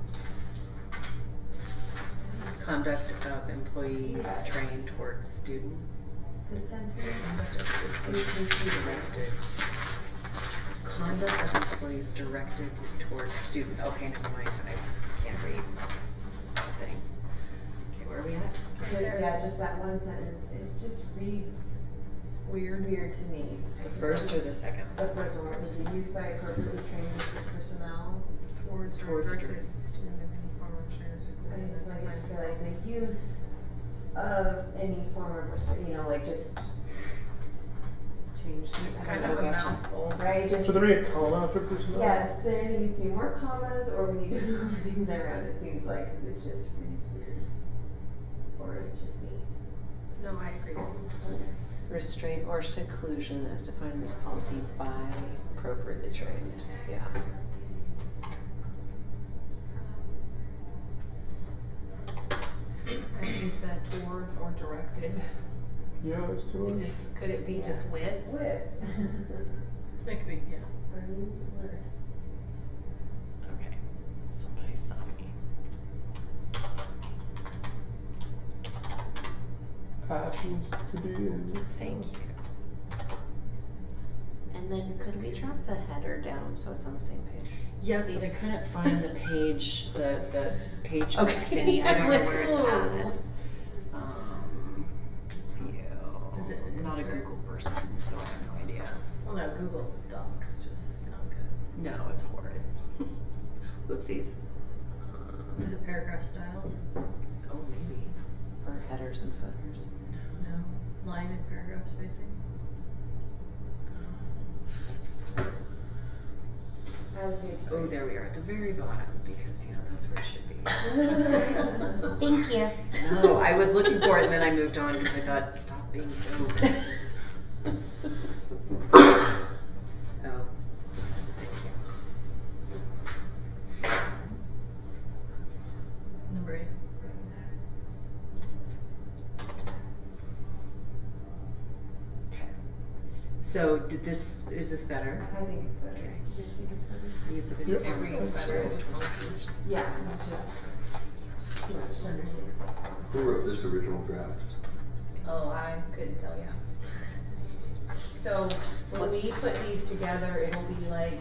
Conduct of employees Yes. trained towards student. The sentence, Directed. Conduct of employees directed towards student. Okay, never mind, I can't read. That's the thing. Okay, where are we at? yeah, just that one sentence, it just reads Weird. weird to me. The first or the second? The first one, was it used by appropriately trained district personnel? Towards Towards directed direct- student of any form of restraint or I seclusion. just like, just say like the use of any form of restraint, like just change. It's kind of a mouthful. Right, just. So there be a comma after personnel? Yes, there either needs to be more commas or we need to move things around, it seems like, cause it just reads weird. Or it's just me. No, I agree. Restraint or seclusion as defined in this policy by appropriately trained, yeah. I think the towards or directed, Yeah, that's too it much. just, could it be just with? With. That could be, yeah. Word. Okay, somebody stop me. Actions to be in. Thank you. And then could we drop the header down so it's on the same page? Yes, but I Please. couldn't find the page, the page Okay. thingy, I don't know where it's Ooh. at. Is it Not a insert? Google person, so I have no idea. Well, no, Google Docs just not good. No, it's horrid. Oopsies. Is it paragraph styles? Oh, maybe. Or headers and footers? No. Line and paragraph spacing? Oh, there we are, at the very bottom, because, you know, that's where it should be. Thank you. No, I was looking for it and then I moved on because I thought, stop being so. Oh, thank you. Number 8. Okay. So is this better? I think it's better. Okay. You guys think it's better? I guess if it- Yep. It reads better. Yeah, it's just too much to understand. Who wrote this original draft? Oh, I couldn't tell you. So when we put these together, it'll be like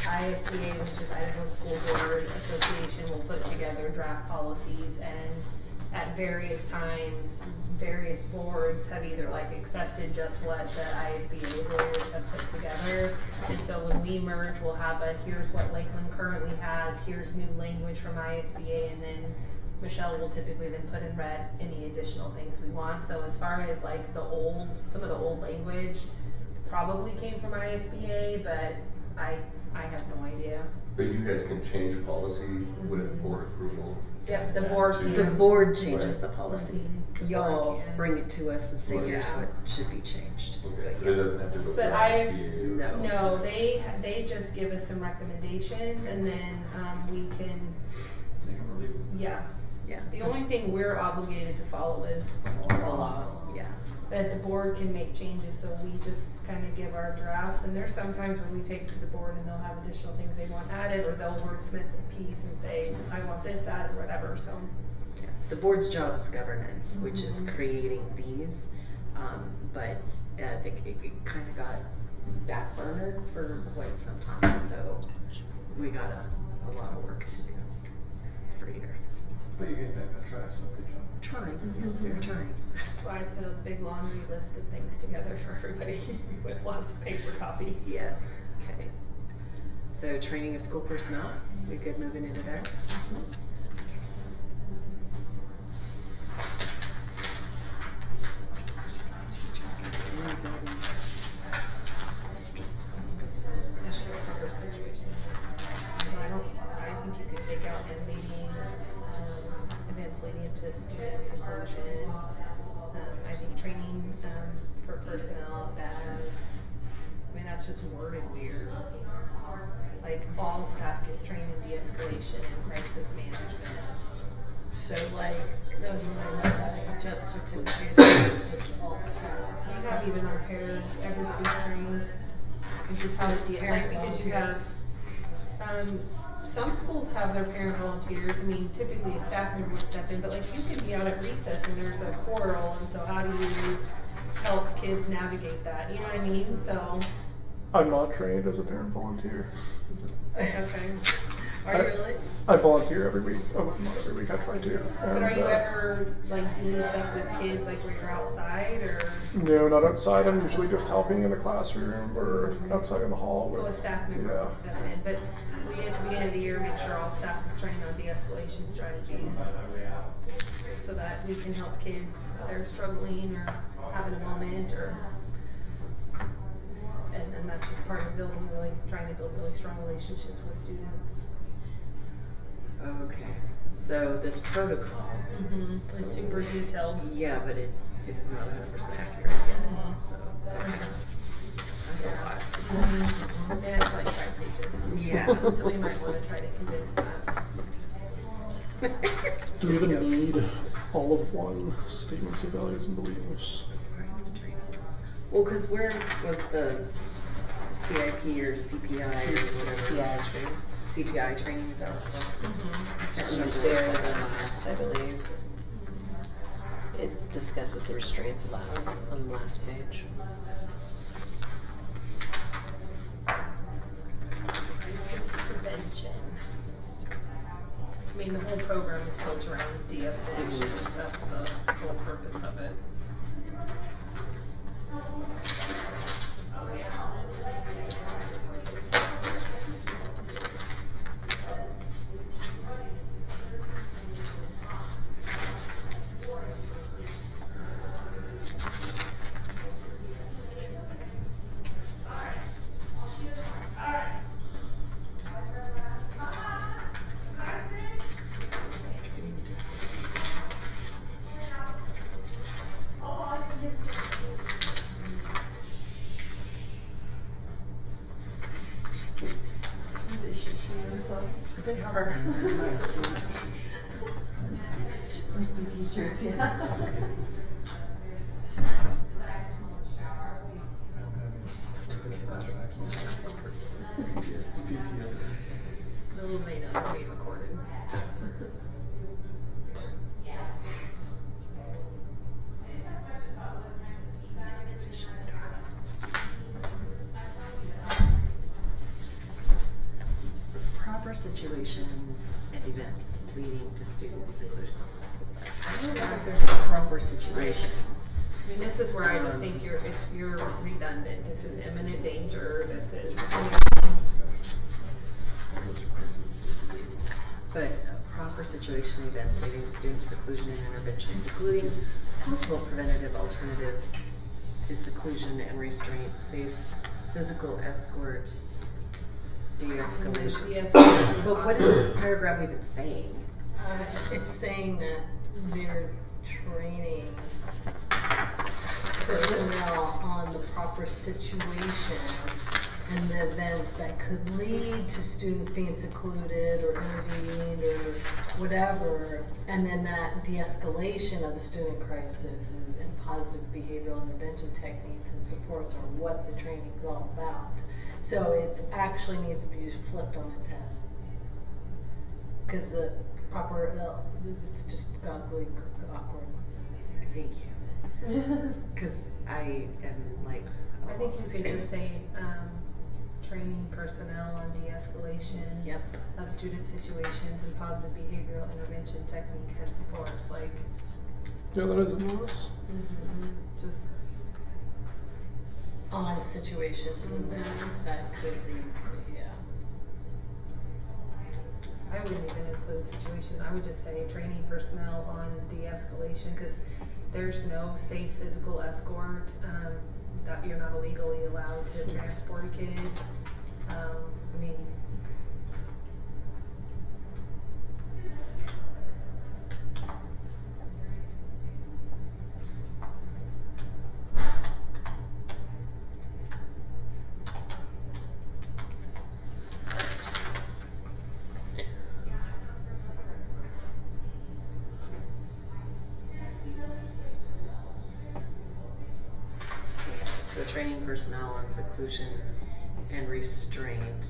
ISBA, which is Idaho School Board Association, will put together draft policies, and at various times, various boards have either like accepted just what the ISBA lawyers have put together. And so when we merge, we'll have here's what Lakeland currently has, here's new language from ISBA, and then Michelle will typically then put in red any additional things we want. So as far as like some of the old language probably came from ISBA, but I have no idea. But you guys can change policy with board approval. Yep, the board To- The can. board changes Right. the policy. The Y'all board can. bring it to us and say, Right. here's Yeah. what should be changed. Okay, but it doesn't have to go But through I- ISBA. No. No, they just give us some recommendations, and then, we can, Make them review. yeah. Yeah. The only thing we're obligated to follow is The law, yeah. that the board can make changes, so we just kind of give our drafts, and there's sometimes when we take it to the board and they'll have additional things they want added, or they'll wordsmith a piece and say, I want this added, or whatever, so. Yeah. The board's job is governance, which is Mhm. creating these, but I think it kind of got backburnered for quite some time, so we got a lot of work to do for years. But you're getting back on track, so good job. Trying, yes, we're trying. So I put a big laundry list of things together for everybody with lots of paper copies. Yes, okay. So training of school personnel, we good moving into there? I think you could take out and leading, events leading to student seclusion. I think training, for personnel that's just worded weird. Like, all staff gets trained in de-escalation and crisis management. So like, that was when I read that, it's just certificate, just all staff. You have even our parents, everybody's trained. Which is how Just like, parent because you have, some schools have their parent volunteers, I mean, typically a staff member would step in, but like, you could be out at recess and there's a portal, and so how do you help kids navigate that, you know what I mean, so, I'm not trained as a parent volunteer. okay. Are you really? I volunteer every week. Oh, not every week, I try to. But are you ever, like, doing stuff with kids, like, where you're outside, or, No, not outside. I'm usually just helping in the classroom or outside in the hall. so a with- staff member yeah. will step in, but we, at the beginning of the year, make sure all staff is trained on de-escalation strategies, so that we can help kids if they're struggling or having a moment, or, that's just part of building trying to build really strong relationships with students. Okay, so this protocol, It's super detailed. yeah, but it's not 100% accurate yet, so that's a lot. And it's like 5 pages. Yeah. So we might wanna try to condense that. Do we even need all of one, statements of values and beliefs? Well, cause where was the CIP or CPI or whatever? CPI training. CPI training, is that what it's called? I can't remember what There, it the said. last, I believe. It discusses the restraints allowed on the last page. Prevention. I mean, the whole program is built around de-escalation, that's the whole purpose of it. They are. Must be teachers, yeah. Little may not be recorded. Proper situations and events leading to student seclusion. I don't know if there's a proper situation. I mean, this is where I just think you're redundant, this is imminent danger, this is. But proper situation and events leading to student seclusion and intervention, including possible preventative alternatives to seclusion and restraint, safe physical escort, de-escalation. Yes. But what is this paragraph even saying? It's saying that they're training personnel on the proper situation and the events that could lead to students being secluded or intervened or whatever, and then that de-escalation of the student crisis and positive behavioral intervention techniques and supports are what the training is all about. So it actually needs to be flipped on its head. Because the proper, it's just gobbly awkward. Thank you. Because I am like. I think you could just say, training personnel on de-escalation. Yep. Of student situations and positive behavioral intervention techniques and supports, like. Yeah, that is a notice. Just. On situations and events that could lead, yeah. I wouldn't even include situations, I would just say training personnel on de-escalation, cause there's no safe physical escort, that you're not illegally allowed to transport a kid. I mean. So training personnel on seclusion and restraint,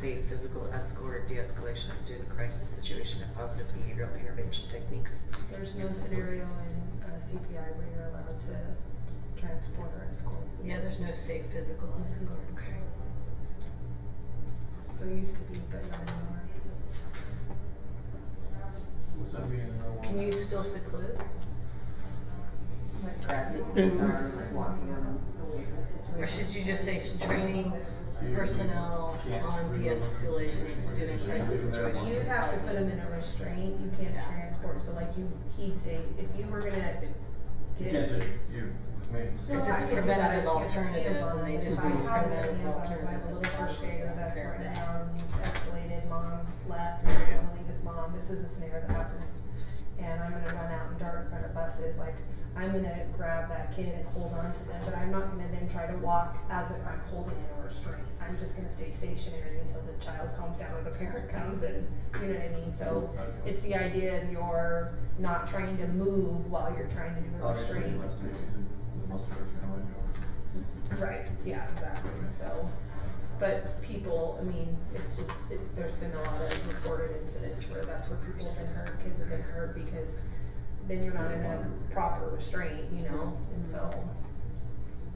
safe physical escort, de-escalation of student crisis situation, and positive behavioral intervention techniques. There's no and scenario supports. in CPI where you're allowed to transport or escort. Yeah, there's no safe physical escort. Okay. There used to be, but not anymore. What's that mean? Can you still seclude? Or should you just say training personnel on de-escalation of student crisis situations? You have to put them in a restraint, you can't transport, so like he'd say, if you were gonna You get. can't say, you to me. Because it's preventative alternatives and they just I do have preventative the hands-on, so I have alternatives. a little first grader that's Fair running enough. around, he's escalated, mom left, and he's gonna leave his mom, this is a scenario that happens. And I'm gonna run out and dart in front of buses, like, I'm gonna grab that kid and hold on to them, but I'm not gonna then try to walk as if I'm holding in a restraint. I'm just gonna stay stationary until the child calms down or the parent comes and, you know what I mean? So it's the idea of you're not trying to move while you're trying to do a Obviously, restraint. less safety is the most restraint I do. Right, yeah, exactly, so, but people, I mean, it's just, there's been a lot of reported incidents where that's where people have been hurt, kids have been hurt, because then you're not in a proper restraint, you know, and so.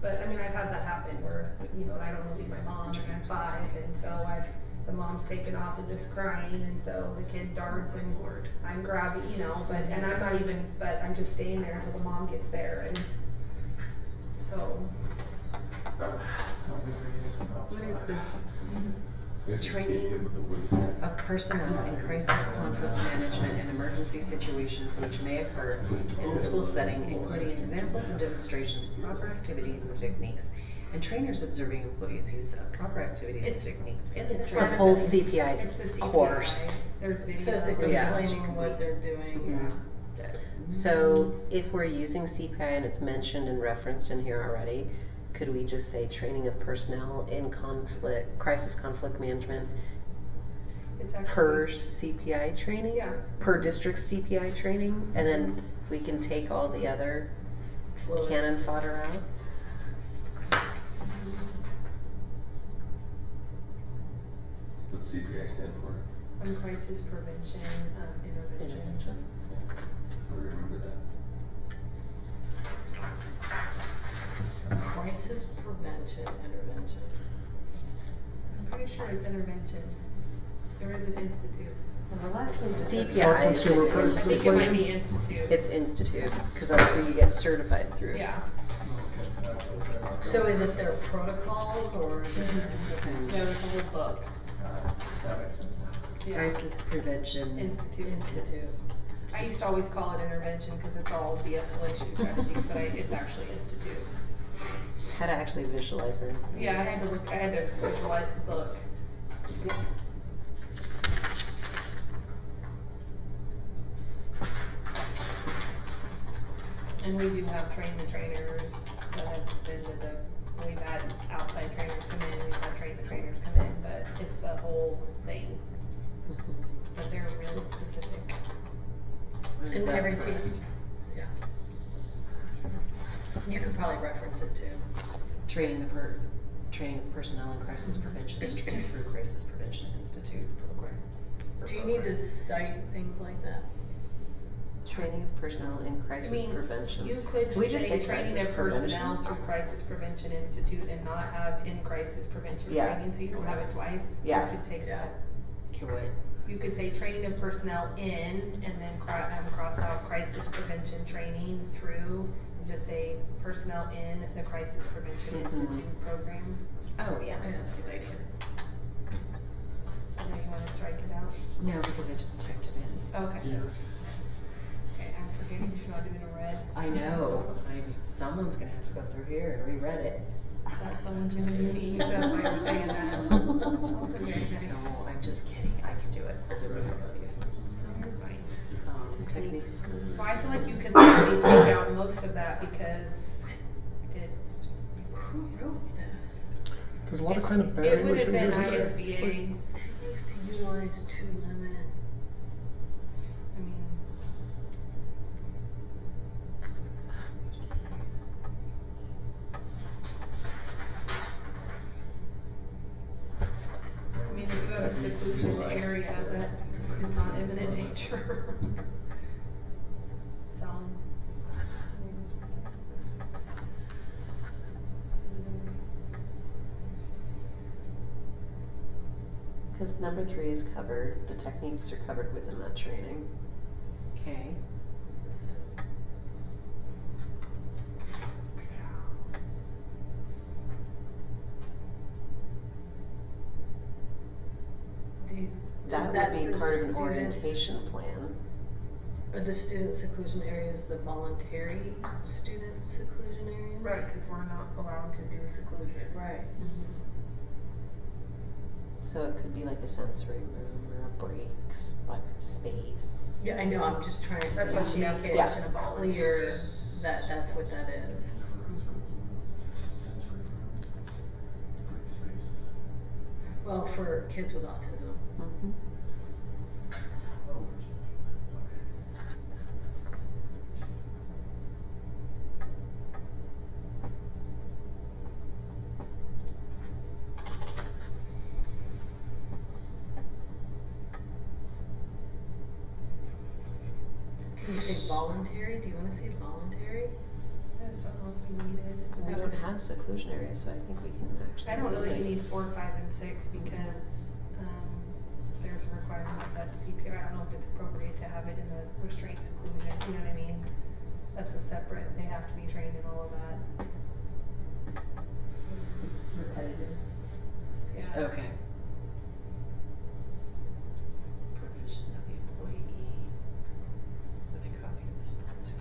But, I mean, I've had that happen where, you know, I don't wanna leave my mom, and I'm 5, and so the mom's taken off and just crying, and so the kid darts and I'm grabbing, you know, and I'm not even, but I'm just staying there until the mom gets there, and so. What is this? You have to Training hit with a wood. Of personnel in crisis, conflict management, and emergency situations which may occur in the school setting, including examples and demonstrations of proper activities and techniques, and trainers observing employees' use of proper activities and techniques in the It's the training. whole CPI It's the CPI. course. There's videos. So it's Yeah. explaining what they're doing. So if we're using CPI and it's mentioned and referenced in here already, could we just say training of personnel in crisis conflict management It's actually. per CPI training? Yeah. Per district CPI training, and then we can take all the other Fluid. cannon fodder out? What's CPI stand for? Crisis prevention, intervention. Intervention. I remember that. Crisis prevention intervention. I'm pretty sure it's intervention. There is an institute. CPI. consumer is- price I think it might inflation? be institute. It's institute, cause that's where you get certified through. Yeah. So is it their protocols or? No, it's a whole book. That makes sense now. Yeah. Crisis prevention. Institute. I used to always call it intervention because it's all de-escalation strategies, but it's actually institute. How to actually visualize her. Yeah, I had to visualize the book. And we do have train the trainers that have been with we've had outside trainers come in, we've had train the trainers come in, but it's a whole thing. But they're really specific. What is In that every for? team. Yeah. You could probably reference it too. Training of personnel in crisis prevention is trained through Crisis Prevention Institute programs. Do you need to cite things like that? Training of personnel in crisis I mean, prevention. You could Can we just say training crisis of personnel prevention? through Crisis Prevention Institute and not have in crisis prevention Yeah. training, so you don't have it twice. Yeah. You could take that. Okay, what? You could say training of personnel in, and then cross out crisis prevention training through, and just say personnel in the Crisis Prevention Mhm. Institute program. Oh, yeah, that's a good idea. And then you wanna strike it out? No, because I just typed it in. Okay. Okay, I'm forgetting you're not doing a red. I know, someone's gonna have to go through here and reread it. That's someone's gonna be me, that's why you're saying that. Also very nice. No, I'm just kidding, I can do it. I'll do it. You're fine. Techniques. So I feel like you could probably take out most of that because it's. Who wrote this? There's a lot of kind of bad It would English have in here, been isn't there? It's ISBA, like- Techniques to utilize to limit. I mean. I mean, if you have a secluded area that is not imminent danger. So. Cause number 3 is covered, the techniques are covered within that training. Okay. Do you, That that would be the part of an students- orientation plan. Are the student seclusion areas the voluntary student seclusion areas? Right, cause we're not allowed to do seclusion. Right. So it could be like a sensory room or a break space. Yeah, I know, I'm just trying to That's what she make asked the it question about. clear that that's what that is. Well, for kids with autism. Mhm. Can you say voluntary? Do you wanna say voluntary? I just don't know if we need it. We don't have seclusion areas, so I think we can actually. I don't know that you need 4, 5, and 6 because, there's a requirement that CPR, I don't know if it's appropriate to have it in the restraint seclusion, you know what I mean? That's a separate, they have to be trained in all of that. Repetitive. Yeah. Okay. Provision of the employee with a copy of this policy.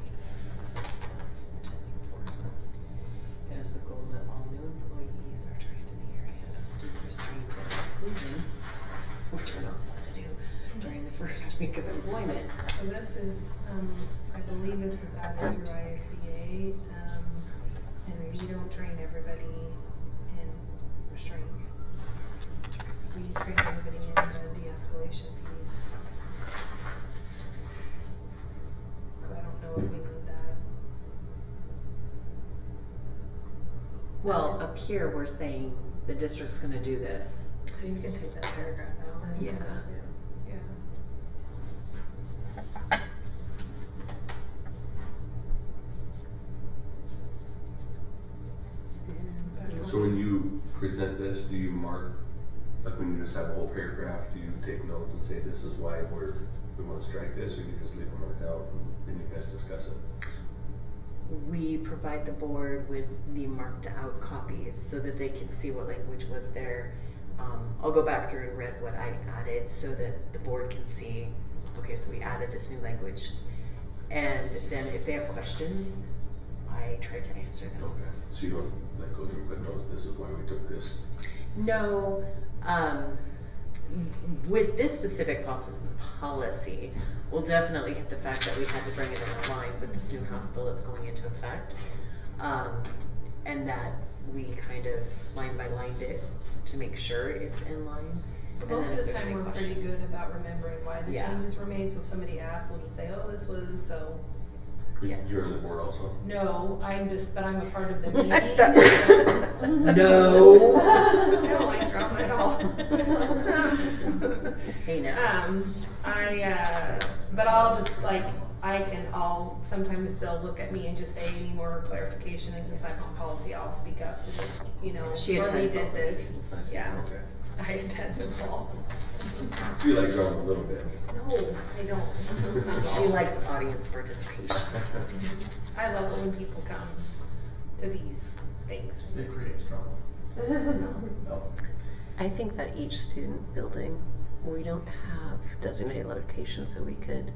It is the goal that all new employees are trained in the area of student restraint and seclusion, which we're not supposed to do during the first week of employment. So this is, I believe this was added through ISBA, and we don't train everybody in restraint. We train everybody in the de-escalation piece. So I don't know if we need that. Well, up here, we're saying the district's gonna do this. So you can take that paragraph out. Yeah. Yeah. So when you present this, do you mark, like when you just have a whole paragraph, do you take notes and say this is why we wanna strike this, or you just leave it marked out and then you guys discuss it? We provide the board with the marked out copies so that they can see what language was there. I'll go back through and read what I added so that the board can see, okay, so we added this new language. And then if they have questions, I try to answer them. Okay, so you don't like go through and put notes, this is why we took this? No, with this specific policy, we'll definitely hit the fact that we had to bring it in line with this new House bill that's going into effect. And that we kind of line by lined it to make sure it's in line. And then Most if of the there's time, any we're pretty questions- good about remembering why the Yeah. changes were made, so if somebody asks, we'll just say, oh, this was so. Yeah. You're on the board also? No, but I'm a part of the meeting. I thought- No. I don't like drama at all. Hey, now. But I'll just like, sometimes they'll look at me and just say, any more clarification, and since I'm on policy, I'll speak up to just, She or we attends all did the this. meetings. Yeah, Okay. I attend them all. So you like drama a little bit? No, I don't. She likes audience participation. I love it when people come to these things. It creates drama. No. I think that each student building, we don't have designated locations, so we could,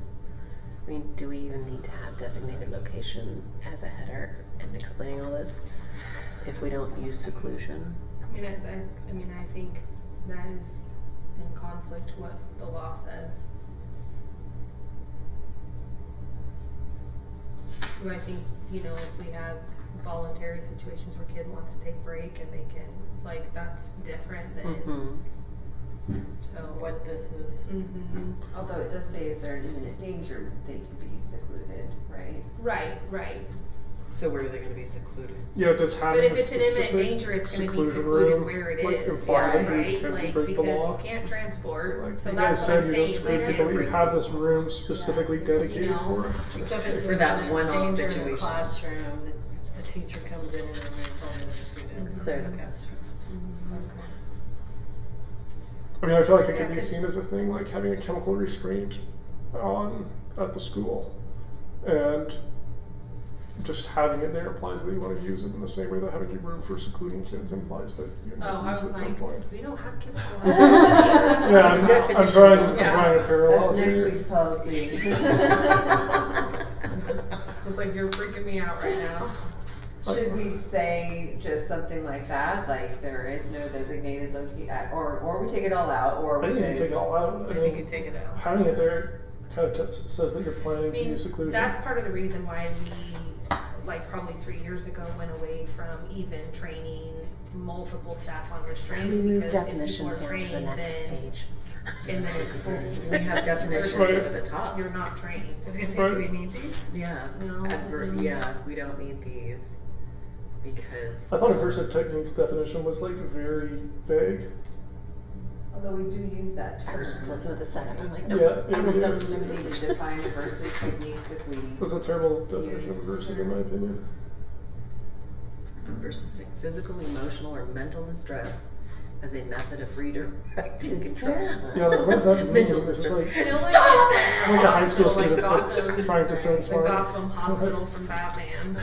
I mean, do we even need to have designated location as a header and explaining all this if we don't use seclusion? I mean, I think that is in conflict what the law says. And I think, if we have voluntary situations where kid wants to take break and they can, like, that's different than, Mm-hmm. so. What this is. Mhm. Although it does say if they're in imminent danger, they can be secluded, right? Right. So where are they gonna be secluded? Yeah, does But having if a it's an imminent specific danger, it's gonna be seclusion secluded room, where it like, is, imply that you right? intend to Like, break the because law? you can't transport, Like, so you that's guys what I'm said you don't saying. exclude Like, people, you have this room specifically Yeah, dedicated you for know. it. So if it's For that imminent one-off danger in situation. the classroom, the teacher comes in and removes all the other students. Clear the Okay. classroom. I mean, I feel like it Yeah, could be 'cause- seen as a thing, like having a chemical restraint at the school. And just having it there implies that you want to use it in the same way that having your room for secluding kids implies that you Oh, want to I use it was at some like, point. we don't have kids. Yeah, I'm definitions drawing, on I'm that. drawing a parallel That's next here. week's policy. It's like, you're freaking me out right now. Should we say just something like that, like there is no designated or we take it all out, or I we think you say. take it all out. I think you take it out. Having it there kind of says that you're I planning to mean, use seclusion. that's part of the reason why we, like probably 3 years ago, went away from even training multiple staff on restraints. Can we move because if people definitions are down to the trained, next then- page? And then it's full. We have definitions Right. at the top. You're not trained. I was gonna say, Right. do we need these? Yeah, No. yeah, we don't need these because. I thought aversive techniques definition was like very vague. Although we do use that I term. was just looking at the second, I'm like, Yeah, nope, I yeah, want yeah. them We do need to define aversive techniques if we. That's a terrible definition of aversive in my opinion. Aversive, physical, emotional, or mental distress as a method of redirecting control. Yeah, like, what does that mean? Mental This is distress. like- I feel like Stop it's it! It's like a high school Like student that's Gotham- trying to sound The smart. Gotham Hospital from Batman.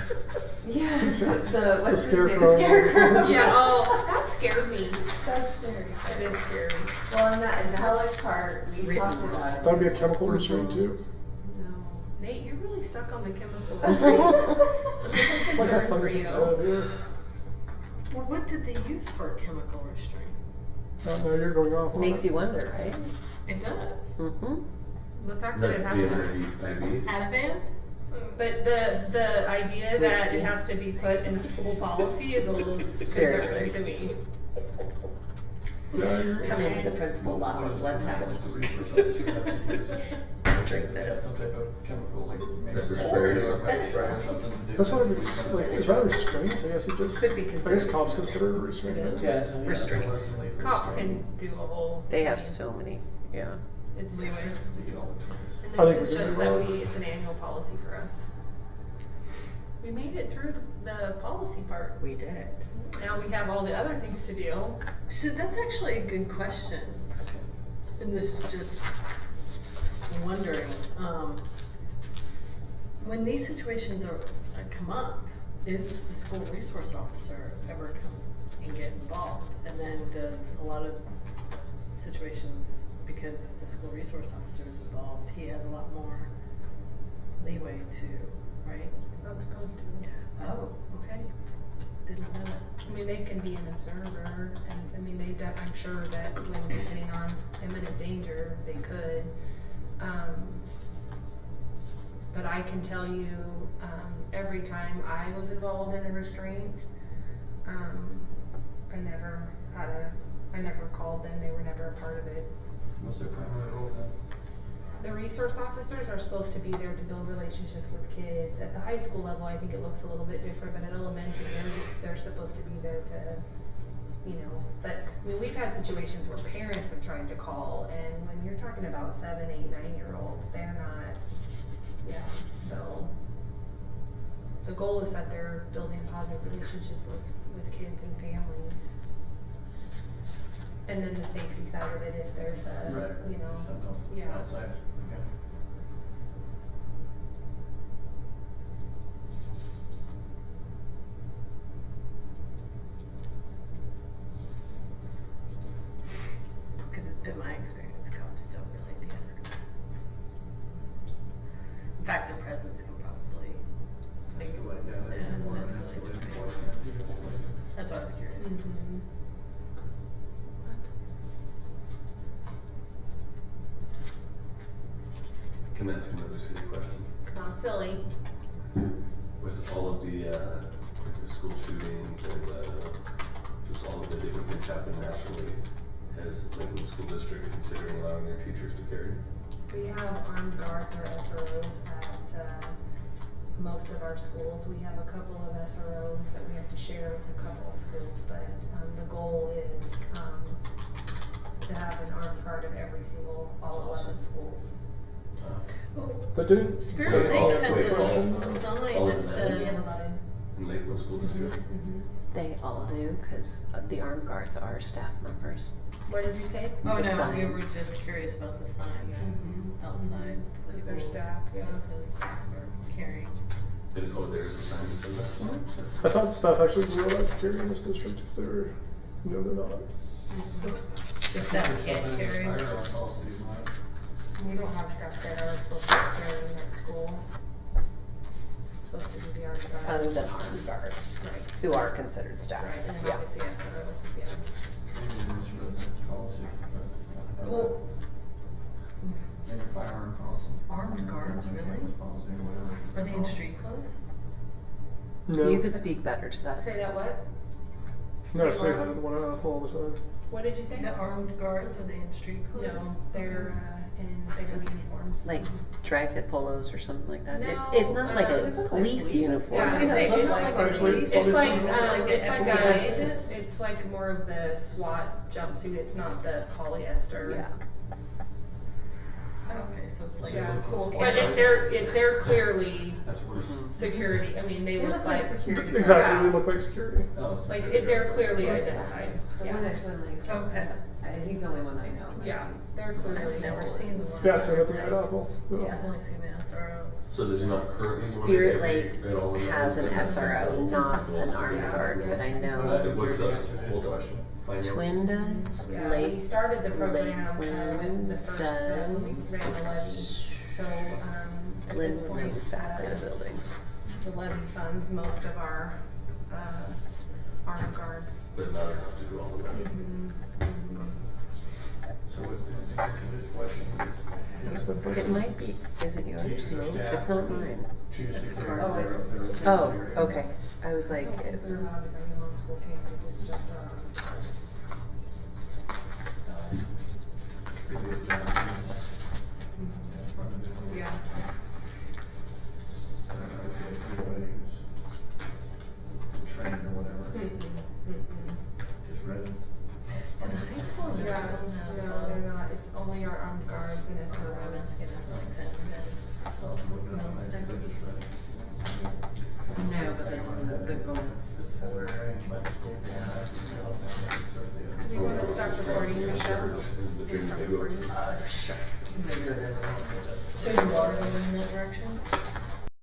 Yeah, The what's his name? scarecrow. The scarecrow. Yeah, oh, that scared me. That's scary. It is scary. Well, in that italic That's part, we written talked wrong. about it. That would be a chemical restraint too. No. Nate, you're really stuck on the chemical. It's like a for funny you. idea. Well, what did they use for a chemical restraint? Now you're going off on Makes it. you wonder, right? It does. Mm-hmm. The fact The that it has to. DNRD. Ativan? But the idea that Whiskey. it has to be put in a school policy is a little Seriously. concerning to me. Yeah, you're, Come into the principal's office, let's have it. The resource officer have to use. Drink They have this. some type of chemical, like maybe Pepper some spray or or something. something to do. that's not a like, is that a restraint? I guess it could. Could be I guess considered. cops consider it a restraint. Yeah. Restraint. Cops can do a whole. They have so many, yeah. It's leeway. I And think this we is can just do that well. it's an annual policy for us. We made it through the policy part. We did. Now we have all the other things to do. So that's actually a good question. And this is just wondering, when these situations come up, is the school resource officer ever come and get involved? And then does a lot of situations, because if the school resource officer is involved, he has a lot more leeway to, right? Not supposed to. Oh, okay. Didn't know that. I mean, they can be an observer, and I mean, I'm sure that when depending on imminent danger, they could. But I can tell you, every time I was involved in a restraint, I never called them, they were never a part of it. What's their primary role then? The resource officers are supposed to be there to build relationships with kids. At the high school level, I think it looks a little bit different, but at elementary, they're supposed to be there to, but, I mean, we've had situations where parents have tried to call, and when you're talking about 7, 8, 9-year-olds, they're not, so. The goal is that they're building positive relationships with kids and families. And then the safety side of it, if there's a, Something yeah. outside, okay. Because it's been my experience, cops don't really de-escalate. In fact, their presence can probably make it Escalate, yeah, they Yeah, more escalate. escalate enforcement, de-escalate. That's why I was curious. Mhm. Can I ask another silly question? Not silly. With all of the school shootings and just all of the different things happening nationally, has Lakeland School District considering allowing their teachers to carry? We have armed guards or SROs at most of our schools. We have a couple of SROs that we have to share with a couple of schools, but the goal is to have an armed guard at all 11 schools. That didn't Spirit say Lake all has answer the question, a though. sign all that of them. says, In Lakeland School District? They all do, because the armed guards are staff members. What did you say? oh The no, sign. we were just curious about the sign that's outside the With their school. staff, yeah. That says staff are carrying. And, oh, there's a sign that says that? I thought staff actually were allowed to carry in this district if they're, no, they're not. The staff can't carry. Firearm policy, Mike. We don't have stuff that are supposed to carry at school. It's supposed to be the armed guard. Other than armed guards, Right. who are considered staff, Right, and then yeah. obviously SROs, yeah. Maybe it's the policy, but. Well- Maybe firearm policy. Armed guards, really? Policy or whatever. Are they in street clothes? No, You could speak better to that. Say that what? no, I say that in one off all the time. What did you say? The armed guards, are they in street clothes? No, they're, they have uniforms. Like dry fit polos or something like that. No, It's not like a like police uniform. Yeah, I was gonna say, it's not like a Actually, police, it's like, Like it's an like FBI a, agent? it's like more of the SWAT jumpsuit, it's not the polyester. Yeah. Okay, so it's like Yeah, a cool but they're clearly That's worse. security, I mean, they They look look like like, security. Exactly, they look like security. Oh, it's like, very they're good. clearly identified, The yeah. one that's been like. Okay. He's the only one I know. Yeah, they're clearly. I've never seen the one. Yeah, so at the Red Apple. Yeah, I've only seen the SROs. So there's not currently one? Spirit at Lake all in has an there? SRO, not an armed Yeah. guard, but I And know what's hold on, finance? Twin does, Yeah, Lake, we started the program, Lakeland with the first, when we ran the levy, so, at this Lynn point, knows exactly the buildings. the levy funds most of our, armed guards. But not enough to do all of that. So what, the answer to this question is. It might be, is it yours? Teach their staff It's not mine. Choose to carry Oh, their. it's- their- Oh, their- okay, I was like, We're allowed to bring them on school campus, it's just our armed guards. Really, it's not seen, Yeah. I'd say anybody who's trained or whatever, just read it. Do the high school and middle Yeah, school have? no, they're not, it's only our armed guards and I'm SROs. asking if like that, So I'm looking at it, I just read it. No, but the bonus is for. Do you wanna start recording, Michelle? The training they go. Recording. Sure. Maybe I never wanted to. So you are going in that direction?